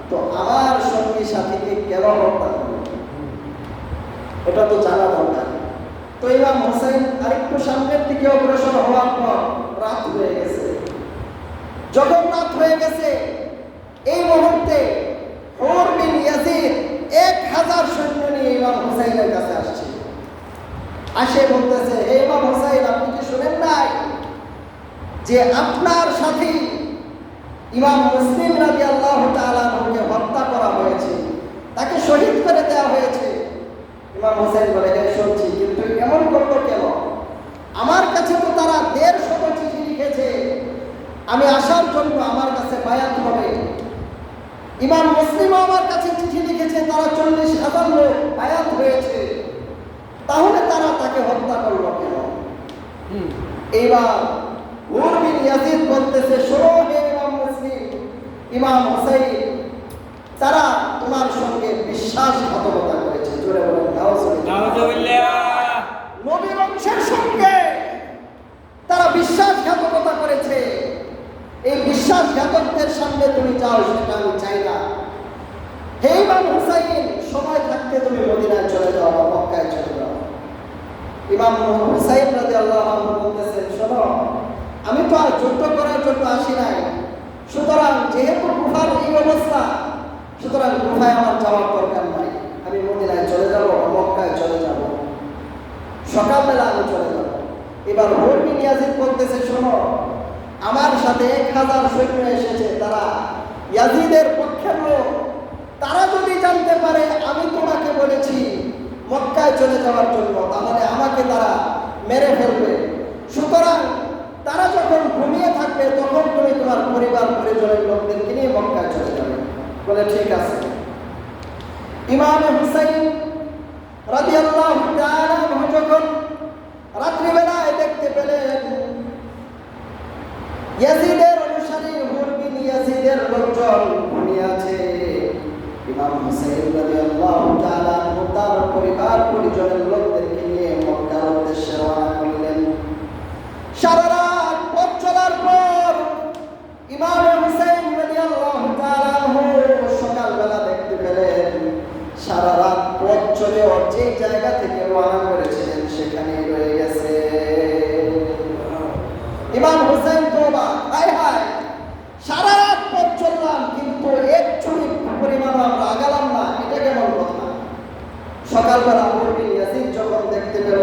তো আমার সঙ্গী সাথীকে কেন হত্যা করল, এটা তো জানা দরকার। তো ইমাম হুসাইন আরেকটু সামনের দিকে অগ্রসর হওয়ার পর রাত হয়ে গেছে। যখন রাত হয়ে গেছে, এই মুহূর্তে হুর বিন ইয়াজিদ 1000 সৈন্য নিয়ে ইমাম হুসাইনের কাছে আসছে। আসে বলতেছে, হে ইমাম হুসাইন, আপনি কি শুনেন নাই যে আপনার সাথে ইমাম মুসলিম রাদিয়াল্লাহু তাআলা আনহুকে হত্যা করা হয়েছে, তাকে শহীদ করে দেওয়া হয়েছে? ইমাম হুসাইন বলে, হ্যাঁ শুনছি, কিন্তু এমন করলো কেন? আমার কাছে তো তারা 150 চিঠি লিখেছে আমি আসার জন্য, আমার কাছে বায়াত হবে। ইমাম মুসলিম আমার কাছে চিঠি লিখেছে, তারা 40,000 লোক বায়াত হয়েছে, তাহলে তারা তাকে হত্যা করলো কেন? এইবার হুর বিন ইয়াজিদ বলতেছে, শোনো হে ইমাম মুসলিম, ইমাম হুসাইন, তারা তোমার সঙ্গে বিশ্বাসঘাতকতা করেছে। জোরে বলেন নাউজুবিল্লাহ। নবী বংশের সঙ্গে তারা বিশ্বাসঘাতকতা করেছে। এই বিশ্বাসঘাতকদের সামনে তুমি যাও, সেটা আমি চাই না। হে ইমাম হুসাইন, সময় থাকতে তুমি মদিনায় চলে যাও বা মক্কায় চলে যাও। ইমাম হুসাইন রাদিয়াল্লাহু আনহু বলতেছেন, শোনো, আমি তো আর যুদ্ধ করার জন্য আসি নাই, সুতরাং যেহেতু কুফার এই অবস্থা, সুতরাং কুফায় আমার যাওয়ার দরকার নাই, আমি মদিনায় চলে যাব, মক্কায় চলে যাব, সকালবেলা আমি চলে যাব। এবার হুর বিন ইয়াজিদ বলতেছে, শোনো, আমার সাথে 1000 সৈন্য এসেছে, তারা ইয়াজিদের পক্ষের লোক, তারা যদি জানতে পারে আমি তোমাকে বলেছি মক্কায় চলে যাওয়ার জন্য, তাহলে আমাকে তারা মেরে ফেলবে। সুতরাং তারা যখন ঘুমিয়ে থাকবে তখন তুমি তোমার পরিবার পরিজনের লোকদেরকে নিয়ে মক্কায় চলে যাবে। বলে ঠিক আছে। ইমাম হুসাইন রাদিয়াল্লাহু তাআলা আনহু যখন রাত্রিবেলায় দেখতে পেলেন ইয়াজিদের অনুসারী হুর বিন ইয়াজিদের লোকজন ঘুমিয়ে আছে, ইমাম হুসাইন রাদিয়াল্লাহু তাআলা আনহু তার পরিবার পরিজনের লোকদেরকে নিয়ে মক্কার উদ্দেশ্যে রওনা করলেন। সারা রাত পথ চলার পর ইমাম হুসাইন রাদিয়াল্লাহু তাআলা আনহু সকালবেলা দেখতে পেলেন সারা রাত পথ চলে যে জায়গা থেকে রওনা করেছিলেন সেখানে রয়ে গেছে। ইমাম হুসাইন তো হায় হায়, সারা রাত পথ চললাম কিন্তু এক চুরি পরিমাণ আমরা আগালাম না, এটা কেমন কথা? সকালবেলা হুর বিন ইয়াজিদ যখন দেখতে পেল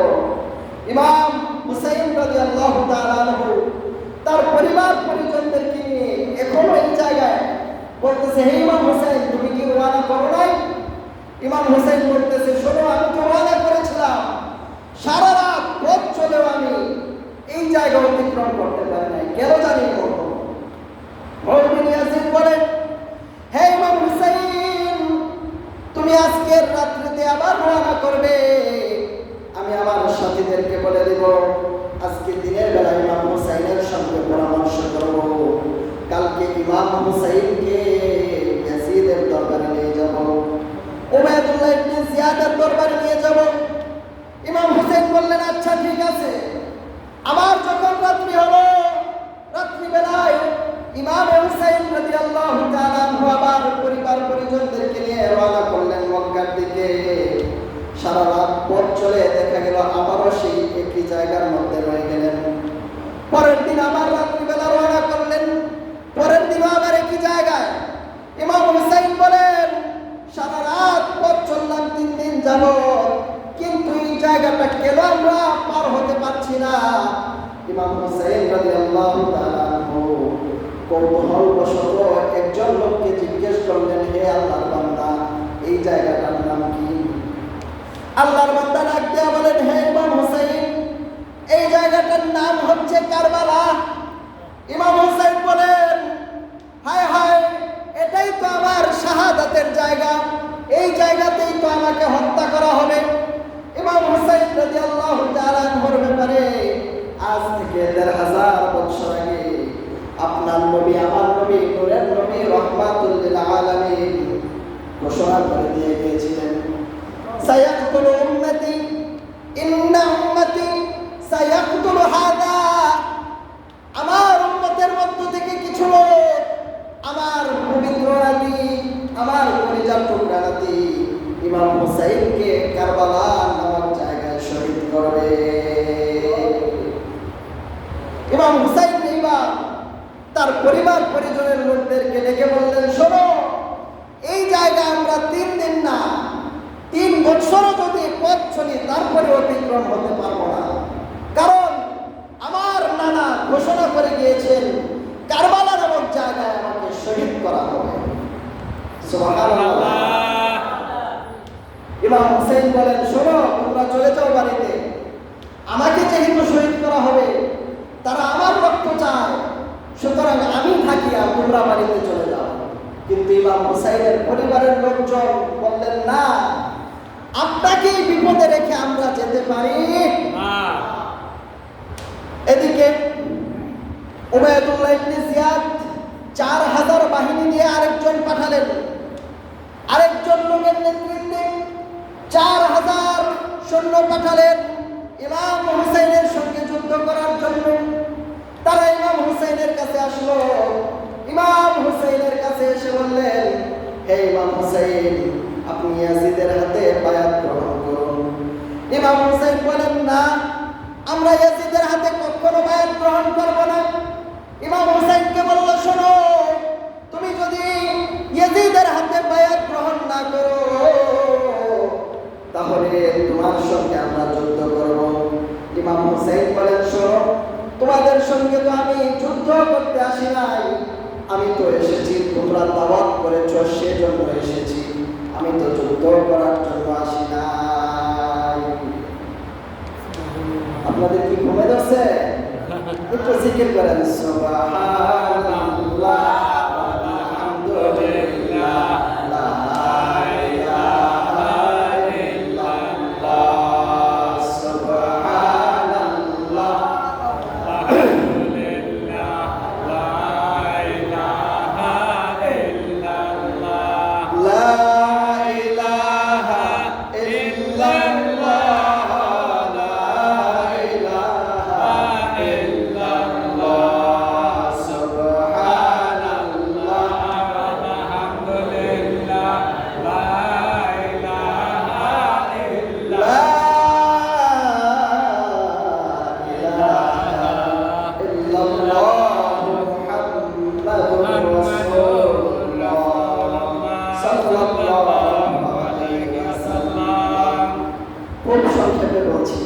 ইমাম হুসাইন রাদিয়াল্লাহু তাআলা আনহু তার পরিবার পরিজনদেরকে নিয়ে এখনো এই জায়গায়, বলতেছে, হে ইমাম হুসাইন, তুমি কি রওনা করো নাই? ইমাম হুসাইন বলতেছে, শোনো, আমি তো রওনা করেছিলাম, সারা রাত পথ চলেও আমি এই জায়গা অতিক্রম করতে পারি নাই, কেন জানি করবো। হুর বিন ইয়াজিদ বলেন, হে ইমাম হুসাইন, তুমি আজকের রাত্রিতে আবার রওনা করবে, আমি আমার সাথীদেরকে বলে দেব আজকে দিনের বেলা ইমাম হুসাইনের সঙ্গে পরামর্শ করব, কালকে ইমাম হুসাইনকে ইয়াজিদের দরবারে নিয়ে যাব, উবাইদুল্লাহ ইবনে জিয়াদের দরবারে নিয়ে যাব। ইমাম হুসাইন বললেন, আচ্ছা ঠিক আছে। আমার যখন রাত্রি হলো, রাত্রিবেলায় ইমাম হুসাইন রাদিয়াল্লাহু তাআলা আনহু আবার পরিবার পরিজনদেরকে নিয়ে রওনা করলেন মক্কার দিকে। সারা রাত পথ চলে দেখা গেল আবারও সেই একই জায়গার মধ্যে রয়ে গেলেন। পরের দিন আবার রাত্রিবেলা রওনা করলেন, পরের দিন আবার একই জায়গায়। ইমাম হুসাইন বলেন, সারা রাত পথ যাবত, কিন্তু এই জায়গাটা কেন আমরা পার হতে পারছি না? ইমাম হুসাইন রাদিয়াল্লাহু তাআলা আনহু কৌতূহলবশত একজন লোককে জিজ্ঞেস করলেন, হে আল্লাহর বান্দা, এই জায়গাটার নাম কি? আল্লাহর বান্দা ডাক দিয়া বলেন, হে ইমাম হুসাইন, এই জায়গাটার নাম হচ্ছে কারবালা। ইমাম হুসাইন বলেন, হায় হায়, এটাই তো আমার শাহাদাতের জায়গা, এই জায়গাতেই তো আমাকে হত্যা করা হবে। ইমাম হুসাইন রাদিয়াল্লাহু তাআলা আনহুর ব্যাপারে আজ থেকে ১৫০০ বছর আগে আপনার নবী, আমার নবী, নূরের নবী, রাহমাতুল লিল আলামিন ঘোষণা করে দিয়ে গিয়েছিলেন, সায়াকতুলু উম্মতি, ইন্না উম্মতি সায়াকতুলু হাদা। আমার উম্মতের মধ্য থেকে কিছু লোক আমার পবিত্র নাতি, আমার কলিজার টুকরা নাতি ইমাম হুসাইনকে কারবালা নামক জায়গায় শহীদ করবে। ইমাম হুসাইন এইবার তার পরিবার পরিজনের লোকদেরকে ডেকে বললেন, শোনো, এই জায়গায় আমরা 3 দিন না 3 বছরও যদি পথ চলি তারপরে অতিক্রম হতে পারবো না, কারণ আমার নানা ঘোষণা করে গিয়েছেন কারবালা নামক জায়গায় আমাকে শহীদ করা হবে। সুবহানাল্লাহ। ইমাম হুসাইন বলেন, শোনো, তোমরা চলে যাও বাড়িতে, আমাকে যেহেতু শহীদ করা হবে, তারা আমার রক্ত চায়, সুতরাং আমি থাকি আর তোমরা বাড়িতে চলে যাও। কিন্তু ইমাম হুসাইনের পরিবারের লোকজন বললেন, না, আপনাকে বিপদে রেখে আমরা যেতে পারি না। এদিকে উবাইদুল্লাহ ইবনে জিয়াদ 4000 বাহিনী নিয়ে আরেকজন পাঠালেন, আরেকজন লোকের নেতৃত্বে 4000 সৈন্য পাঠালেন ইমাম হুসাইনের সঙ্গে যুদ্ধ করার জন্য। তারা ইমাম হুসাইনের কাছে আসলো, ইমাম হুসাইনের কাছে এসে বললেন, হে ইমাম হুসাইন, আপনি ইয়াজিদের হাতে বায়াত গ্রহণ করুন। ইমাম হুসাইন বলেন, না, আমরা ইয়াজিদের হাতে কখনো বায়াত গ্রহণ করব না। ইমাম হুসাইনকে বলল, শোনো, তুমি যদি ইয়াজিদের হাতে বায়াত গ্রহণ না করো, তাহলে তোমার সঙ্গে আমরা যুদ্ধ করব। ইমাম হুসাইন বলেন, শোনো, তোমাদের সঙ্গে তো আমি যুদ্ধ করতে আসি নাই, আমি তো এসেছি তোমরা দাওয়াত করেছো সেজন্য এসেছি, আমি তো যুদ্ধ করার জন্য আসি নাই। আপনাদের কি ঘুমে ধরছে? একটু জিকির করেন, সুবহানাল্লাহ আলহামদুলিল্লাহ লা ইলাহা ইল্লাল্লাহ সুবহানাল্লাহ আলহামদুলিল্লাহ লা ইলাহা ইল্লাল্লাহ লা ইলাহা ইল্লাল্লাহ খুব সংক্ষেপে বলছি।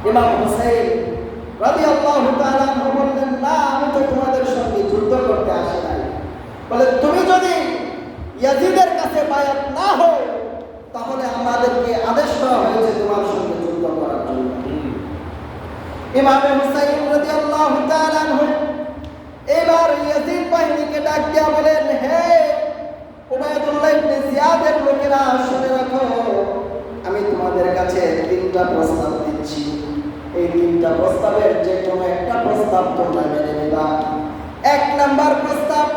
ইমাম হুসাইন রাদিয়াল্লাহু তাআলা আনহু বললেন, না, আমি তো তোমাদের সঙ্গে যুদ্ধ করতে আসি নাই। বলে, তুমি যদি ইয়াজিদের কাছে বায়াত না হও, তাহলে আমাদেরকে আদেশ করা হয়েছে তোমার সঙ্গে যুদ্ধ করার জন্য। ইমাম হুসাইন রাদিয়াল্লাহু তাআলা আনহু এবার ইয়াজিদ বাহিনীকে ডাক দিয়া বলেন, হে উবাইদুল্লাহ ইবনে জিয়াদের লোকেরা, শুনে রাখো, আমি তোমাদের কাছে 3টা প্রস্তাব দিচ্ছি। এই 3টা প্রস্তাবের যে কোনো একটা প্রস্তাব তোমরা মেনে নেবা। 1 নাম্বার প্রস্তাব,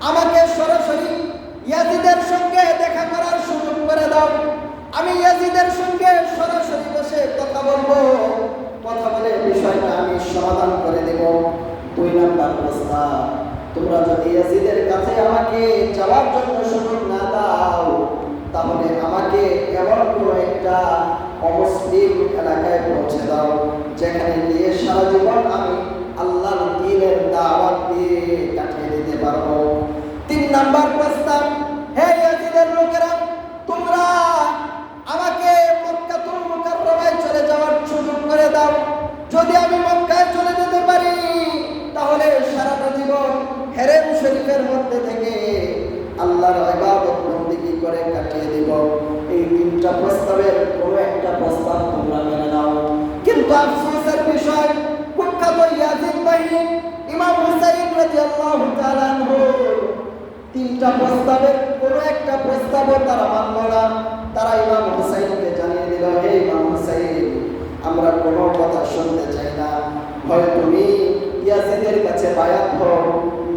আমাকে সরাসরি ইয়াজিদের সঙ্গে দেখা করার সুযোগ করে দাও, আমি ইয়াজিদের সঙ্গে সরাসরি বসে কথা বলবো, কথা বলে বিষয়টা আমি সমাধান করে দেব। 2 নাম্বার প্রস্তাব, তোমরা যদি ইয়াজিদের কাছে আমাকে যাওয়ার জন্য সুযোগ না দাও, তাহলে আমাকে এমন কোনো একটা অমুসলিম এলাকায় পৌঁছে দাও, যেখানে গিয়ে সারা জীবন আমি আল্লাহর দ্বীনের দাওয়াত দিয়ে কাটিয়ে দিতে পারবো। 3 নাম্বার প্রস্তাব, হে ইয়াজিদের লোকেরা, তোমরা করে কাটিয়ে দিব। এই তিনটা প্রস্তাবের কোনো একটা প্রস্তাব তোমরা মেনে নাও। কিন্তু আফসোসের বিষয়, কুখ্যাত ইয়াজিদ বাহিনী ইমাম হুসাইন রাদিয়াল্লাহু তাআলা আনহু তিনটা প্রস্তাবের কোনো একটা প্রস্তাবও তারা মানল না। তারা ইমাম হুসাইনকে জানিয়ে দিল, হে ইমাম হুসাইন, আমরা কোনো কথা শুনতে চাই না। হয় তুমি ইয়াজিদের কাছে বায়াত হও,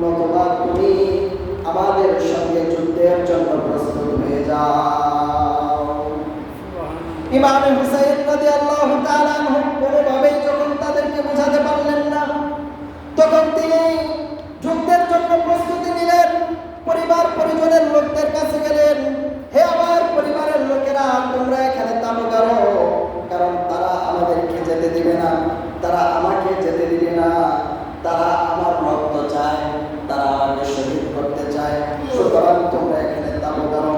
নতুবা তুমি আমাদের সঙ্গে যুদ্ধের জন্য প্রস্তুত হয়ে যাও। ইমাম হুসাইন রাদিয়াল্লাহু তাআলা আনহু কোনোভাবেই যখন তাদেরকে বোঝাতে পারলেন না, তখন তিনি যুদ্ধের জন্য প্রস্তুতি নিলেন। পরিবার পরিজনের লোকদের কাছে গেলেন, হে আমার পরিবারের লোকেরা, তোমরা এখানে তাঁবু গাড়ো, কারণ তারা আমাদেরকে যেতে দিবে না, তারা আমাকে যেতে দিবে না, তারা আমার রক্ত চায়, তারা আমাকে শহীদ করতে চায়, সুতরাং তোমরা এখানে তাঁবু গাড়ো।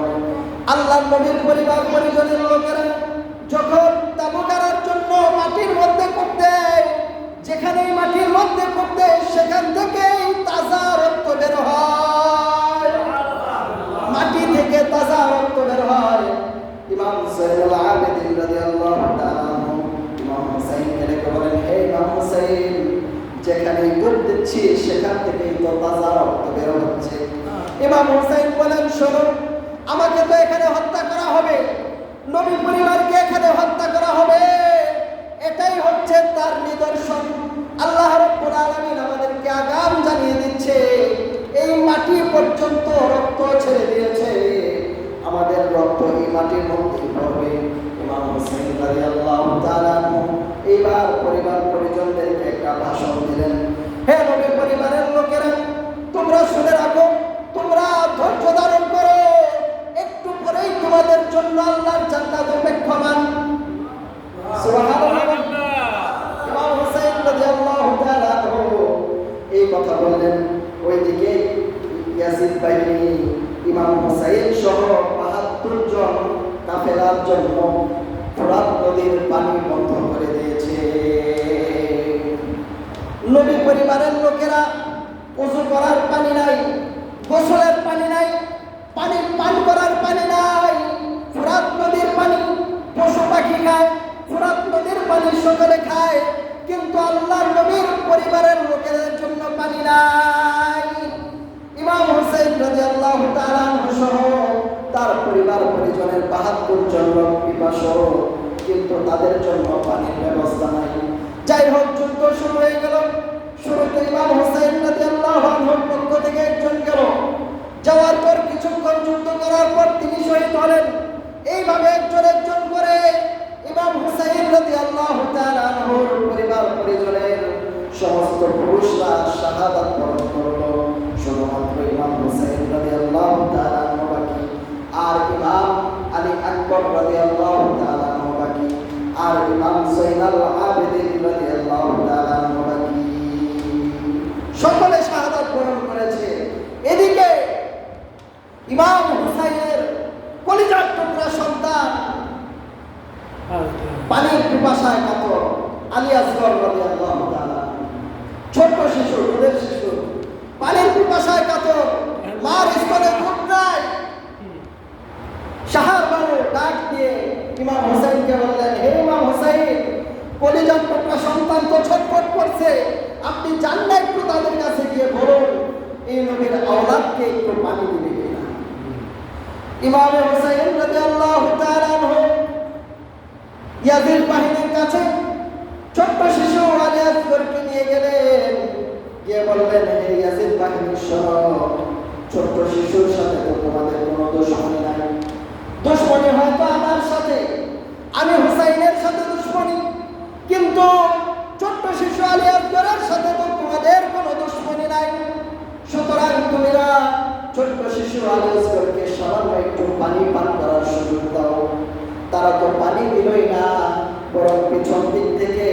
আল্লাহর নবীর পরিবার পরিজনের লোকেরা যখন তাঁবু গাড়ার জন্য মাটির মধ্যে করতে, যেখানেই মাটির মধ্যে করতে, সেখান থেকেই তাজা রক্ত বের হয়, মাটি থেকে তাজা রক্ত বের হয়। ইমাম যায়নুল আবেদিন রাদিয়াল্লাহু তাআলা ইমাম হুসাইনকে ডেকে বলেন, হে ইমাম হুসাইন, যেখানেই ডুব দিচ্ছি সেখান থেকেই তো তাজা রক্ত বের হচ্ছে। ইমাম হুসাইন বলেন, শোনো, আমাকে তো এখানে হত্যা করা হবে, নবী পরিবারকে এখানে হত্যা করা হবে, এটাই হচ্ছে তার নিদর্শন। আল্লাহ রাব্বুল আলামিন আমাদেরকে আগাম জানিয়ে দিচ্ছে, এই মাটি পর্যন্ত রক্ত ছেড়ে দিয়েছে, আমাদের রক্ত এই মাটির মধ্যে পড়বে। ইমাম হুসাইন রাদিয়াল্লাহু তাআলা এইবার পরিবার পরিজনদেরকে একটা ভাষণ দিলেন, হে নবী পরিবারের লোকেরা, তোমরা শুনে রাখো, তোমরা ধৈর্য ধারণ করো, একটু পরেই তোমাদের জন্য আল্লাহর জান্নাত অপেক্ষমান। সুবহানাল্লাহ। ইমাম হুসাইন রাদিয়াল্লাহু তাআলা এই কথা বললেন। ওইদিকে ইয়াজিদ বাহিনী ইমাম হুসাইন সহ ৭২ জন কাফেলার জন্য ফোরাত নদীর পানি বন্ধ করে দিয়েছে। নবী পরিবারের লোকেরা ওযু করার পানি নাই, গোসলের পানি নাই, পানি পান করার পানি নাই। ফোরাত নদীর পানি পশু পাখি খায়, ফোরাত নদীর পানি সকলে খায়, কিন্তু আল্লাহর নবীর পরিবারের লোকেদের জন্য পানি নাই। ইমাম হুসাইন রাদিয়াল্লাহু তাআলা আনহু সহ তার পরিবার পরিজনের ৭২ জন লোক পিপাসু, কিন্তু তাদের জন্য পানির ব্যবস্থা নাই। যাই হোক, যুদ্ধ শুরু হয়ে গেল। শুরুতে ইমাম হুসাইন রাদিয়াল্লাহু আনহুর পক্ষ থেকে একজন গেল, যাওয়ার পর কিছুক্ষণ যুদ্ধ করার পর তিনি শহীদ হলেন। এইভাবে একজন একজন করে ইমাম হুসাইন রাদিয়াল্লাহু তাআলা আনহুর পরিবার পরিজনের সমস্ত পুরুষরা শাহাদাত বরণ করলো। শুধুমাত্র ইমাম হুসাইন রাদিয়াল্লাহু তাআলা আনহু বাকি, আর ইমাম আলী আকবর রাদিয়াল্লাহু তাআলা আনহু বাকি, আর ইমাম যায়নুল আবেদিন রাদিয়াল্লাহু তাআলা আনহু বাকি। সকলে শাহাদাত বরণ করেছে। এদিকে ইমাম হুসাইনের কলিজার টুকরা সন্তান পানির পিপাসায় কাতর আলী আসগর রাদিয়াল্লাহু তাআলা, ছোট্ট শিশু, দুধের শিশু, পানির পিপাসায় কাতর, মার স্তনে দুধ নাই। শাহার বানু ডাক দিয়ে ইমাম হুসাইনকে বললেন, হে ইমাম হুসাইন, কলিজার টুকরা সন্তান তো ছটফট করছে, আপনি যান না একটু তাদের কাছে গিয়ে বলুন এই নবীর আওলাদকে একটু পানি দিবে কিনা। ইমাম হুসাইন রাদিয়াল্লাহু তাআলা আনহু ইয়াজিদ বাহিনীর কাছে ছোট্ট শিশু আলী আসগরকে নিয়ে গেলেন, গিয়ে বললেন, হে ইয়াজিদ বাহিনীর শোনো, ছোট্ট শিশুর সাথে তো তোমাদের কোনো দুশমনি নাই, দুশমনি হয়তো আমার সাথে, আমি হুসাইনের সাথে দুশমনি, কিন্তু ছোট্ট শিশু আলী আসগরের সাথে তো তোমাদের কোনো দুশমনি নাই। সুতরাং তোমরা ছোট্ট শিশু আলী আসগরকে সামান্য একটু পানি পান করার সুযোগ দাও। তারা তো পানি দিলই না, বরং পিছন দিক থেকে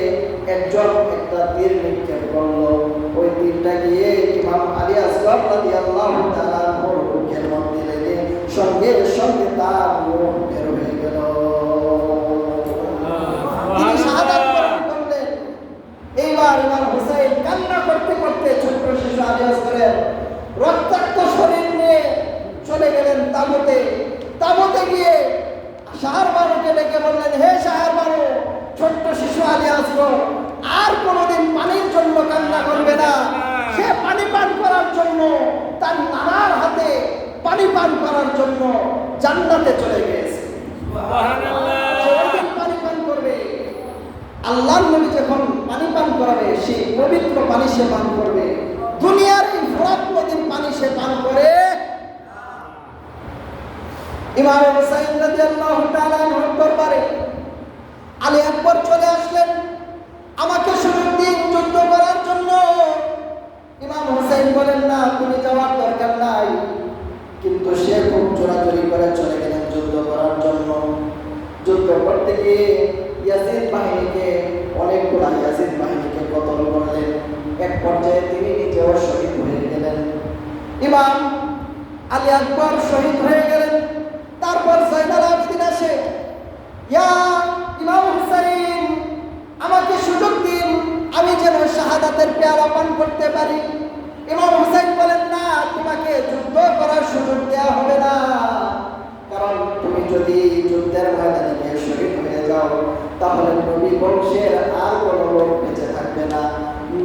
একজন একটা তীর নিক্ষেপ করলো। ওই তীরটা গিয়ে ইমাম আলী আসগর রাদিয়াল্লাহু তাআলা আনহুর বুকের মধ্যে লেগে সঙ্গে সঙ্গে তার রূহ বের হয়ে গেল। তিনি শাহাদাত বরণ করলেন। এইবার ইমাম হুসাইন কান্না করতে করতে ছোট্ট শিশু আলী আসগরের রক্তাক্ত শরীর নিয়ে চলে গেলেন তাঁবুতে। জন্য তার নানার হাতে পানি পান করার জন্য জান্নাতে চলে গেছে। পানি পান করবে, আল্লাহর নবী যখন পানি পান করাবে সেই পবিত্র পানি সে পান করবে। দুনিয়ার এই ফোরাত নদীর পানি সে পান করে। ইমাম হুসাইন রাদিয়াল্লাহু তাআলা আনহুর দরবারে আলী আকবর চলে আসলেন, আমাকে সুযোগ দিন যুদ্ধ করার জন্য। ইমাম হুসাইন বলেন, না, তুমি যাওয়ার দরকার নাই। কিন্তু সে খুব জোরাজুরি করে চলে গেলেন যুদ্ধ করার জন্য। যুদ্ধ করতে গিয়ে অনেকগুলা ইয়াজিদ বাহিনীকে কতল করলেন। এক পর্যায়ে তিনি নিজেও শহীদ হয়ে গেলেন। ইমাম আলী আকবর শহীদ হয়ে গেলেন। তারপর জয়নাল আবেদিন আসে, ইয়া ইমাম হুসাইন, আমাকে সুযোগ দিন, আমি যেন শাহাদাতের পেয়ালা পান করতে পারি। ইমাম হুসাইন বলেন, না, তোমাকে যুদ্ধ করার সুযোগ দেওয়া হবে না, কারণ তুমি যদি যুদ্ধের ময়দানে গিয়ে শহীদ হয়ে যাও তাহলে নবী বংশের আর কোনো লোক বেঁচে থাকবে না।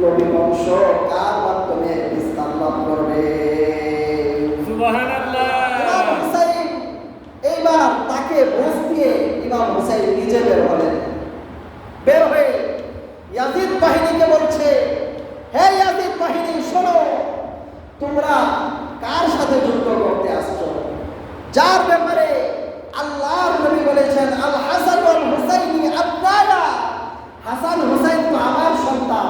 নবী বংশ কার মাধ্যমে ইসলাম লাভ করবে? সুবহানাল্লাহ। ইমাম হুসাইন এইবার তাকে বুঝ দিয়ে ইমাম হুসাইন নিজে বের হলেন। বের হয়ে ইয়াজিদ বাহিনীকে বলছে, হে ইয়াজিদ বাহিনী, শোনো, তোমরা কার সাথে যুদ্ধ করতে আসছো? যার ব্যাপারে আল্লাহর নবী বলেছেন, আল হাসান ওয়াল হুসাইনি আবনায়া, হাসান হুসাইন তো আমার সন্তান।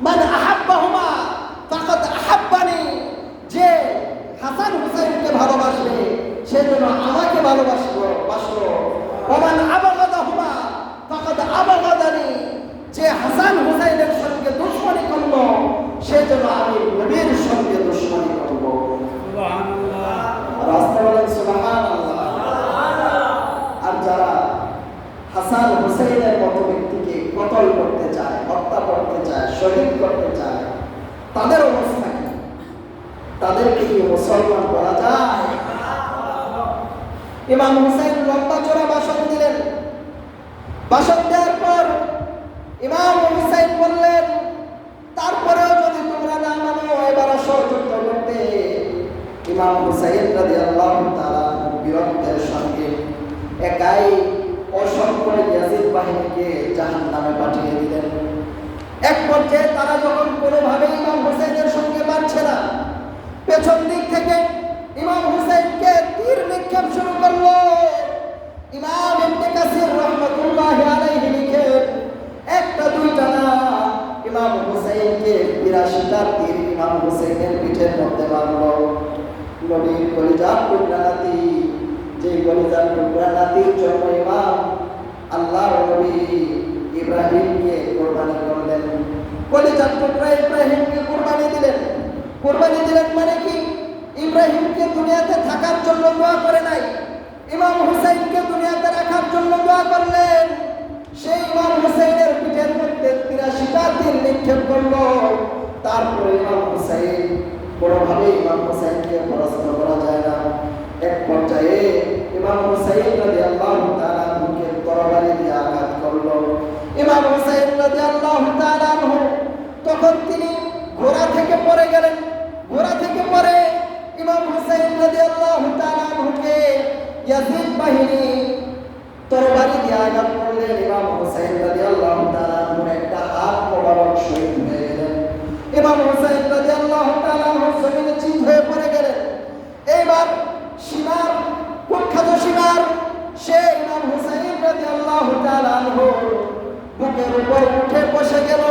মান আহাব্বাহুমা ফাকাদ আহাব্বানি, যে হাসান হুসাইনকে ভালোবাসবে সে যেন আমাকে ভালোবাসলো। ওমান আবাগাদাহুমা ফাকাদ আবাগাদানি, যে হাসান হুসাইনের সঙ্গে দুশমনি করলো সে যেন আমি নবীর সঙ্গে দুশমনি করব। সুবহানাল্লাহ। রাস্তা বলেন সুবহানাল্লাহ। আর যারা হাসান হুসাইনের মতো ব্যক্তিকে কতল করতে চায়, হত্যা করতে চায়, শহীদ করতে চায়, তাদের অবস্থা কি? তাদেরকে কি মুসলমান বলা যায়? ইমাম হুসাইন লম্বা চড়া ভাষণ দিলেন। ভাষণ দেওয়ার পর ইমাম হুসাইন বললেন, তারপরেও যদি তোমরা না মানো, এবার আসো যুদ্ধ করতে। ইমাম হুসাইন রাদিয়াল্লাহু তাআলা বীরত্বের সঙ্গে একাই অসংখ্য ইয়াজিদ বাহিনীকে জাহান্নামে পাঠিয়ে দিলেন। এক পর্যায়ে তারা যখন কোনোভাবে ইমাম হুসাইনের সঙ্গে পারছে না, পেছন দিক থেকে ইমাম হুসাইনকে তীর নিক্ষেপ শুরু করলো। ইমাম ইবনে কাসির রাহমাতুল্লাহি আলাইহি লিখেন, একটা দুইটা না, ইমাম হুসাইনকে ৮২টা তীর ইমাম হুসাইনের পিঠের মধ্যে মারল। নবীর কলিজার টুকরা নাতি, যে কলিজার টুকরা নাতির জন্য ইমাম আল্লাহর নবী ইব্রাহিমকে কোরবানি করলেন। কলিজার টুকরা ইব্রাহিমকে কোরবানি দিলেন। কোরবানি দিলেন মানে কি? ইব্রাহিমকে দুনিয়াতে থাকার জন্য দোয়া করে নাই, ইমাম হুসাইনকে দুনিয়াতে রাখার জন্য দোয়া করলেন। সেই ইমাম হুসাইনের পিঠের মধ্যে ৮৩টা তীর নিক্ষেপ করল। তারপরে ইমাম হুসাইন, কোনোভাবে ইমাম হুসাইনকে পরাস্ত করা যায় না। এক পর্যায়ে ইমাম হুসাইন রাদিয়াল্লাহু তাআলা মুখে তরবারি দিয়ে আঘাত করল। ইমাম হুসাইন রাদিয়াল্লাহু তাআলা তখন তিনি ঘোড়া থেকে পড়ে গেলেন। ঘোড়া থেকে পড়ে ইমাম হুসাইন রাদিয়াল্লাহু তাআলা কে ইয়াজিদ বাহিনী তরবারি দিয়ে আঘাত করলেন। ইমাম হুসাইন রাদিয়াল্লাহু তাআলা একটা হাত মোবারক শহীদ হয়ে গেলেন। ইমাম হুসাইন রাদিয়াল্লাহু তাআলা জমিনে চিত হয়ে পড়ে গেলেন। এইবার শিমার, কুখ্যাত শিমার, সে ইমাম হুসাইন রাদিয়াল্লাহু তাআলা বুকের উপর উঠে বসে গেল।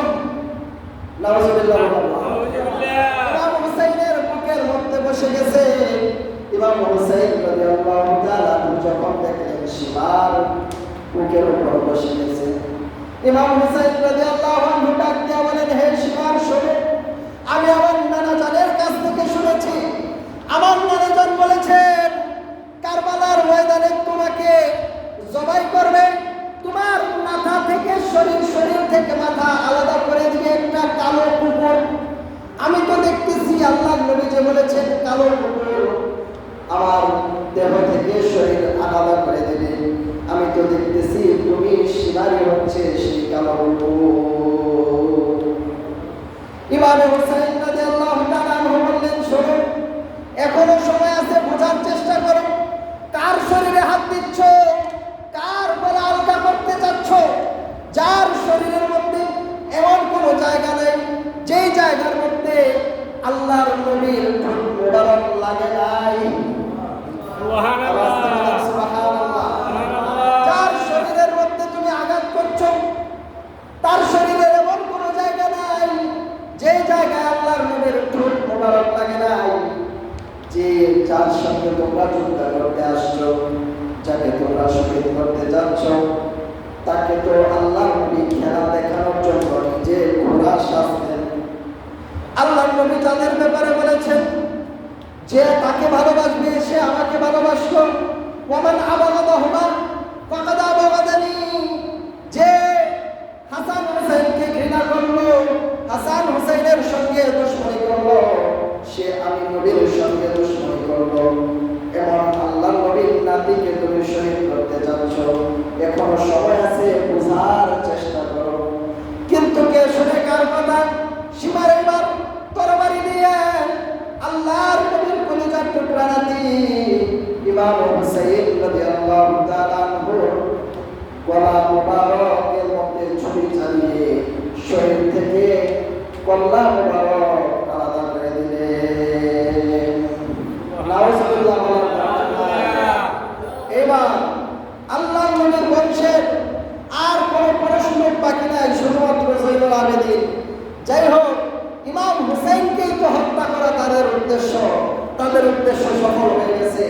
নাউজুবিল্লাহ। ইমাম হুসাইনের বুকের মধ্যে বসে গেছে। ইমাম হুসাইন রাদিয়াল্লাহু তাআলা যখন দেখলেন শিমার বুকের উপর বসে গেছে, ইমাম হুসাইন রাদিয়াল্লাহু আনহু ডাক দিয়ে বলেন, হে শিমার, শোনো, আমি আমার নানা জানের কাছ থেকে শুনেছি, আমার নানা জান বলেছেন কারবালার ময়দানে তোমাকে জবাই করবে, তোমার মাথা থেকে শরীর থেকে মাথা আলাদা করে দিবে একটা কালো কুকুর। আমি তো দেখতেছি আল্লাহর নবী যে বলেছেন কালো কুকুর আমার দেহ থেকে শরীর আলাদা করে দেবে, আমি তো দেখতেছি তুমি শিমারি হচ্ছে সেই কালো কুকুর। ইমাম হুসাইন রাদিয়াল্লাহু তাআলা বললেন, এখনো সময় আছে, বোঝার চেষ্টা করো। কার শরীরে হাত দিচ্ছ, কার গলা আলগা করতে যাচ্ছ, যার শরীরের মধ্যে এমন কোনো জায়গা নেই যেই জায়গার মধ্যে আল্লাহর নবীর মোবারক লাগে নাই। যার শরীরের মধ্যে তুমি আঘাত করছো, তার শরীরের এমন কোনো জায়গা নাই যে জায়গায় আল্লাহর নবীর ঠোঁট মোবারক লাগে নাই। যে যার সঙ্গে তোমরা যুদ্ধ করতে আসছো, যাকে তোমরা শহীদ করতে যাচ্ছ, তাকে তো আল্লাহ নবী খেলা দেখানোর জন্য নিজে ঘোড়া সাজতেন। আল্লাহ নবী তাদের ব্যাপারে বলেছেন যে তাকে ভালোবাসবে সে আমাকে ভালোবাসলো, ওমান আবাগাদাহুমা ফাকাদ আবাগাদানি। যে হাসান হুসাইনকে ঘৃণা করলো, হাসান হুসাইনের সঙ্গে দুশমনি করলো, সে আমি নবীর সঙ্গে দুশমনি করলো। এমন আল্লাহ নবীর নাতিকে তুমি শহীদ করতে যাচ্ছ, এখনো সময় আছে, বোঝার চেষ্টা করো। কিন্তু কে শুনে কার কথা? সীমার এবার তরবারি দিয়ে আল্লাহর নবীর কলিজার টুকরা নাতি ইমাম হুসাইন রাদিয়াল্লাহু তাআলা আনহু গলা মুবারকের মধ্যে ছুরি চালিয়ে শরীর থেকে কল্লা মুবারক আলাদা করে দিলেন। নাউজুবিল্লাহ। এবার আল্লাহ নবীর বংশের আর কোনো পড়াশোনার বাকি নাই, শুধুমাত্র জয়নুল আবেদিন। যাই হোক, ইমাম হুসাইনকেই তো হত্যা করা তাদের উদ্দেশ্য সফল হয়ে গেছে।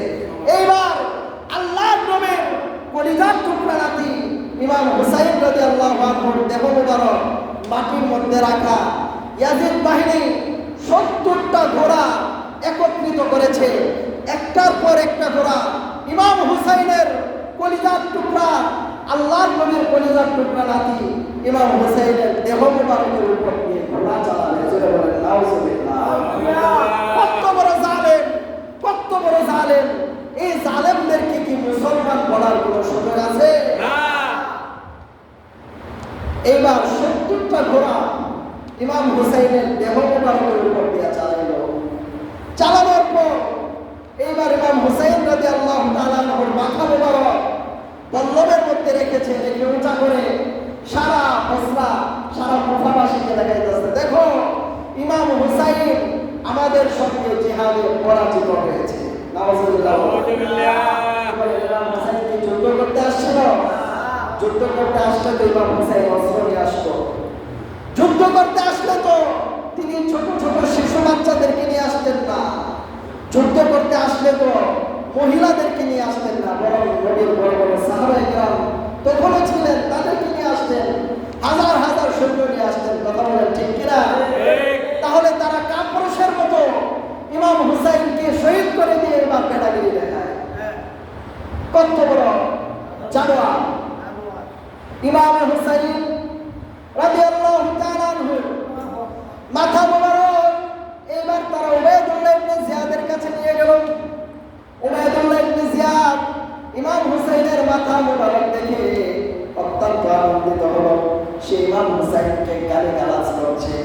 এইবার আল্লাহর নবীর কলিজার টুকরা নাতি ইমাম হুসাইন রাদিয়াল্লাহু আনহুর দেহ মুবারক মাটির মধ্যে রাখা। ইয়াজিদ বাহিনী 70টা ঘোড়া একত্রিত করেছে, একটার পর একটা ঘোড়া ইমাম হুসাইনের কলিজার টুকরা, আল্লাহর নবীর কলিজার টুকরা নাতি ইমাম হুসাইনের দেহ মুবারকের উপর দিয়ে ঘোড়া চালাবে। জোরে বলেন নাউজুবিল্লাহ। কত বড় জালেম, কত বড় জালেম! এই জালেমদেরকে কি মুসলমান বলার কোনো সুযোগ আছে? এইবার 70টা ঘোড়া ইমাম হুসাইনের দেহ মুবারকের উপর দিয়ে চালানোর পর এইবার ইমাম হুসাইন রাদিয়াল্লাহু তাআলা আনহুর মাথা মুবারক পল্লবের মধ্যে রেখে উঁচা করে সারা বসরা, সারা কুফাবাসীকে দেখাইতেছে, দেখো ইমাম হুসাইন আমাদের সঙ্গে জিহাদে পরাজিত হয়েছে। নাউজুবিল্লাহ। ইমাম হুসাইন কি যুদ্ধ করতে আসছিল? যুদ্ধ করতে আসলে তো ইমাম হুসাইন অস্ত্র নিয়ে আসতো। যুদ্ধ করতে আসলে তো তিনি ছোট ছোট শিশু বাচ্চাদেরকে নিয়ে আসতেন না। যুদ্ধ করতে আসলে তো মহিলাদেরকে নিয়ে আসতেন না, বরং নবীর বড় বড় সাহাবায়ে কেরাম তখনও ছিলেন, তাদেরকে নিয়ে আসতেন, হাজার হাজার সৈন্য নিয়ে আসতেন। কথা বলেন ঠিক কিনা? তাহলে তারা কাপুরুষের মতো ইমাম হুসাইনকে শহীদ করে দিয়ে এবার পেটাগিরি দেখায়। কত বড় জানোয়ার! ইমাম হুসাইন রাদিয়াল্লাহু তাআলা আনহু মাথা মোবারক এবার তারা উবাইদুল্লাহ ইবনে জিয়াদের কাছে নিয়ে গেল। উবাইদুল্লাহ ইবনে জিয়াদ ইমাম হুসাইনের মাথা মোবারক দেখে অত্যন্ত আনন্দিত হলো। সে ইমাম হুসাইনকে গালিগালাজ করছে।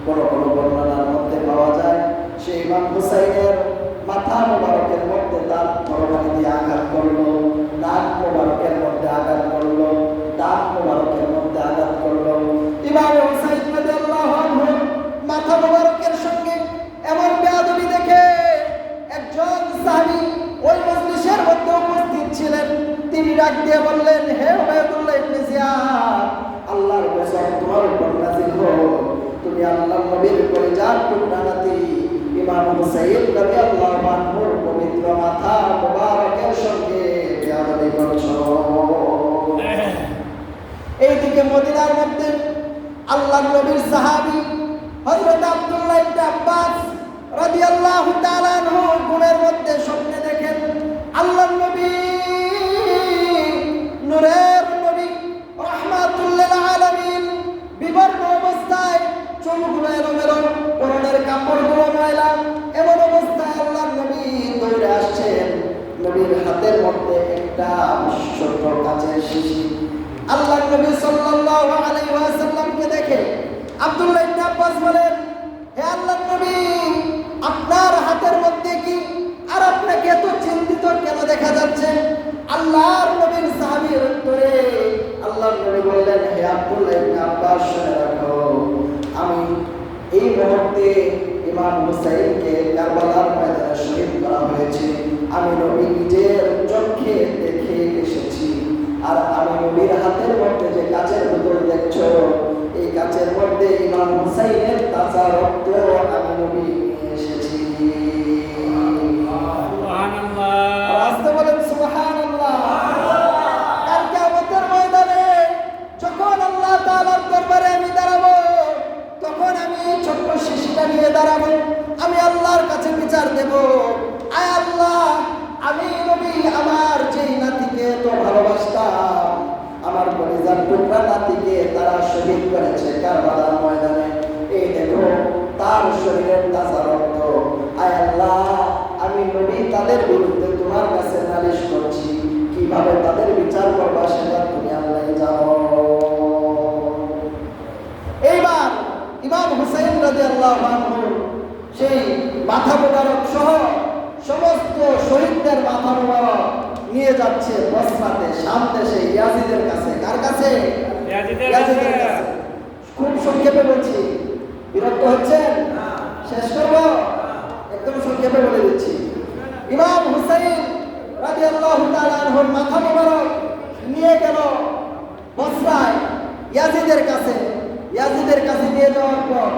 বড় বড় বর্ণনার মধ্যে পাওয়া যায় সে ইমাম হুসাইনের মাথা মোবারকের মধ্যে তার তরবারি দিয়ে আঘাত করলো, নাক মোবারকের মধ্যে আঘাত করলো, দাঁত মোবারকের মধ্যে আঘাত করলো। ইমাম হুসাইন রাদিয়াল্লাহু আনহু মাথা মোবারকের সঙ্গে এমন বেয়াদবি দেখে একজন সাহাবী ওই মজলিসের মধ্যে উপস্থিত ছিলেন। তিনি ডাক দিয়ে বললেন, হে উবাইদুল্লাহ ইবনে জিয়াদ, আল্লাহর কসম তোমার উপর নাযিল হোক, তুমি আল্লাহর নবীর কলিজার টুকরা নাতি ইমাম হুসাইন রাদিয়াল্লাহু আনহুর পবিত্র মাথা মোবারকের সঙ্গে বেয়াদবি করছো। এইদিকে মদিনার মধ্যে আল্লাহর নবীর সাহাবী হযরত আব্দুল্লাহ ইবনে আব্বাস রাদিয়াল্লাহু তাআলা আনহু ঘুমের মধ্যে স্বপ্নে দেখেন আল্লাহর নবী, নূরের নবী, রাহমাতুল লিল আলামিন বিবর্ণ অবস্থায়, চুলগুলো এলোমেলো, পরনের কাপড়গুলো ময়লা, এমন অবস্থায় আল্লাহর নবী দৌড়ে আসছেন। নবীর হাতের মধ্যে একটা ছোট্ট কাচের শিশি। আল্লাহর নবী সাল্লাল্লাহু আলাইহি ওয়াসাল্লামকে দেখে আব্দুল্লাহ ইবনে আব্বাস বলেন, হে আল্লাহর নবী, আপনার হাতের মধ্যে কি আপনাকে এত চিন্তিত কেন দেখা যাচ্ছে? আল্লাহর নবীর সাহাবীর উত্তরে আল্লাহর নবী বললেন, হে আব্দুল্লাহ ইবনে আব্বাস, শুনে রাখো, আমি এই মুহূর্তে ইমাম হুসাইনকে কারবালার ময়দানে শহীদ করা হয়েছে, আমি নবী নিজের চোখে দেখে এসেছি। আর আমি নবীর হাতের মধ্যে যে কাচের বোতল দেখছো, এই কাচের মধ্যে ইমাম হুসাইনের তাজা রক্ত আমি নবী নিয়ে এসেছি। আসতে বলেন সুবহানাল্লাহ। কাল কিয়ামতের ময়দানে যখন আল্লাহ তাআলার দরবারে আমি দাঁড়াবো, তখন আমি ছোট্ট শিশুটা নিয়ে দাঁড়াবো, আমি আল্লাহর কাছে বিচার দেব। আয় আল্লাহ, আমি নবী আমার যেই নাতিকে তো ভালোবাসতাম, আমার কলিজার টুকরা নাতিকে তারা শহীদ করেছে কারবালার ময়দানে, এই দেখো তার শরীরের তাজা রক্ত। আয় আল্লাহ, আমি নবী তাদের বিরুদ্ধে তোমার কাছে নালিশ করছি, কিভাবে তাদের বিচার করবা সেটা তুমি আল্লাহ জানো। এইবার ইমাম হুসাইন রাদিয়াল্লাহু আনহু সেই মাথা মোবারক সহ সমস্ত শহীদদের মাথা মোবারক নিয়ে যাচ্ছে বসরাতে, শাম দেশে, ইয়াজিদের কাছে। কার কাছে? ইয়াজিদের কাছে। খুব সংক্ষেপে বলছি, বিরক্ত হচ্ছেন? শেষ করব, একদম সংক্ষেপে বলে দিচ্ছি। ইমাম হুসাইন রাদিয়াল্লাহু তাআলা আনহুর মাথা মোবারক নিয়ে গেল বসরায় ইয়াজিদের কাছে। ইয়াজিদের কাছে নিয়ে যাওয়ার পর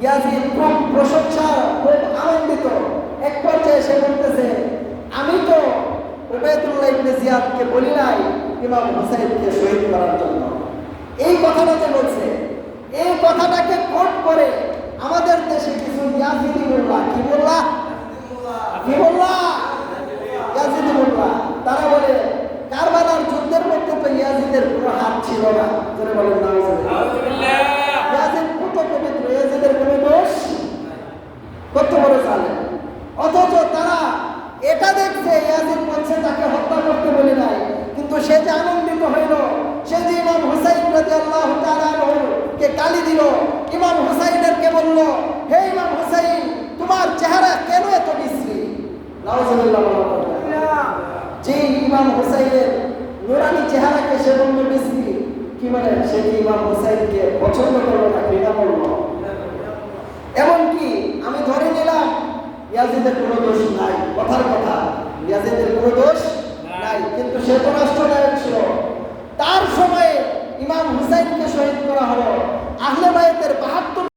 ইয়াজিদ খুব প্রশংসা, খুব আনন্দিত। এক পর্যায়ে সে বলতেছে, আমি তো উবাইদুল্লাহ ইবনে জিয়াদকে বলি নাই ইমাম হুসাইনকে শহীদ করার জন্য। এই কথাটা যে বলছে, এই কথাটাকে কোট করে আমাদের দেশে কিছু ইয়াজিদি মোল্লা, কি মোল্লা? কি মোল্লা? ইয়াজিদি মোল্লা। তারা বলে কারবালার যুদ্ধের মধ্যে তো ইয়াজিদের কোনো হাত ছিল না। যারা বলেন নাউজুবিল্লাহ, ইয়াজিদ কত পবিত্র, ইয়াজিদের কোনো দোষ, কত বড় জালেম। অথচ তারা এটা দেখছে ইয়াজিদ বলছে তাকে হত্যা করতে বলে নাই, কিন্তু সে যে আনন্দিত হইল, সে যে ইমাম হুসাইন রাদিয়াল্লাহু তাআলা আনহুকে গালি দিল, ইমাম হুসাইনকে বলল, হে ইমাম হুসাইন, তোমার চেহারা কেন এত বিশ্রী? নাউজুবিল্লাহ। যে ইমাম হুসাইনের নুরানি চেহারাকে সে বলল বিশ্রী, কি মানে সে কি ইমাম হুসাইনকে পছন্দ করলো না, ঘৃণা করলো? এমনকি আমি ধরে নিলাম ইয়াজিদের কোনো দোষ নাই, কথার কথা, ইয়াজিদের কোনো দোষ নাই, কিন্তু সে তো রাষ্ট্রনায়ক ছিল। তার সময়ে ইমাম হুসাইনকে শহীদ করা হলো। আহলে বায়তের ৭২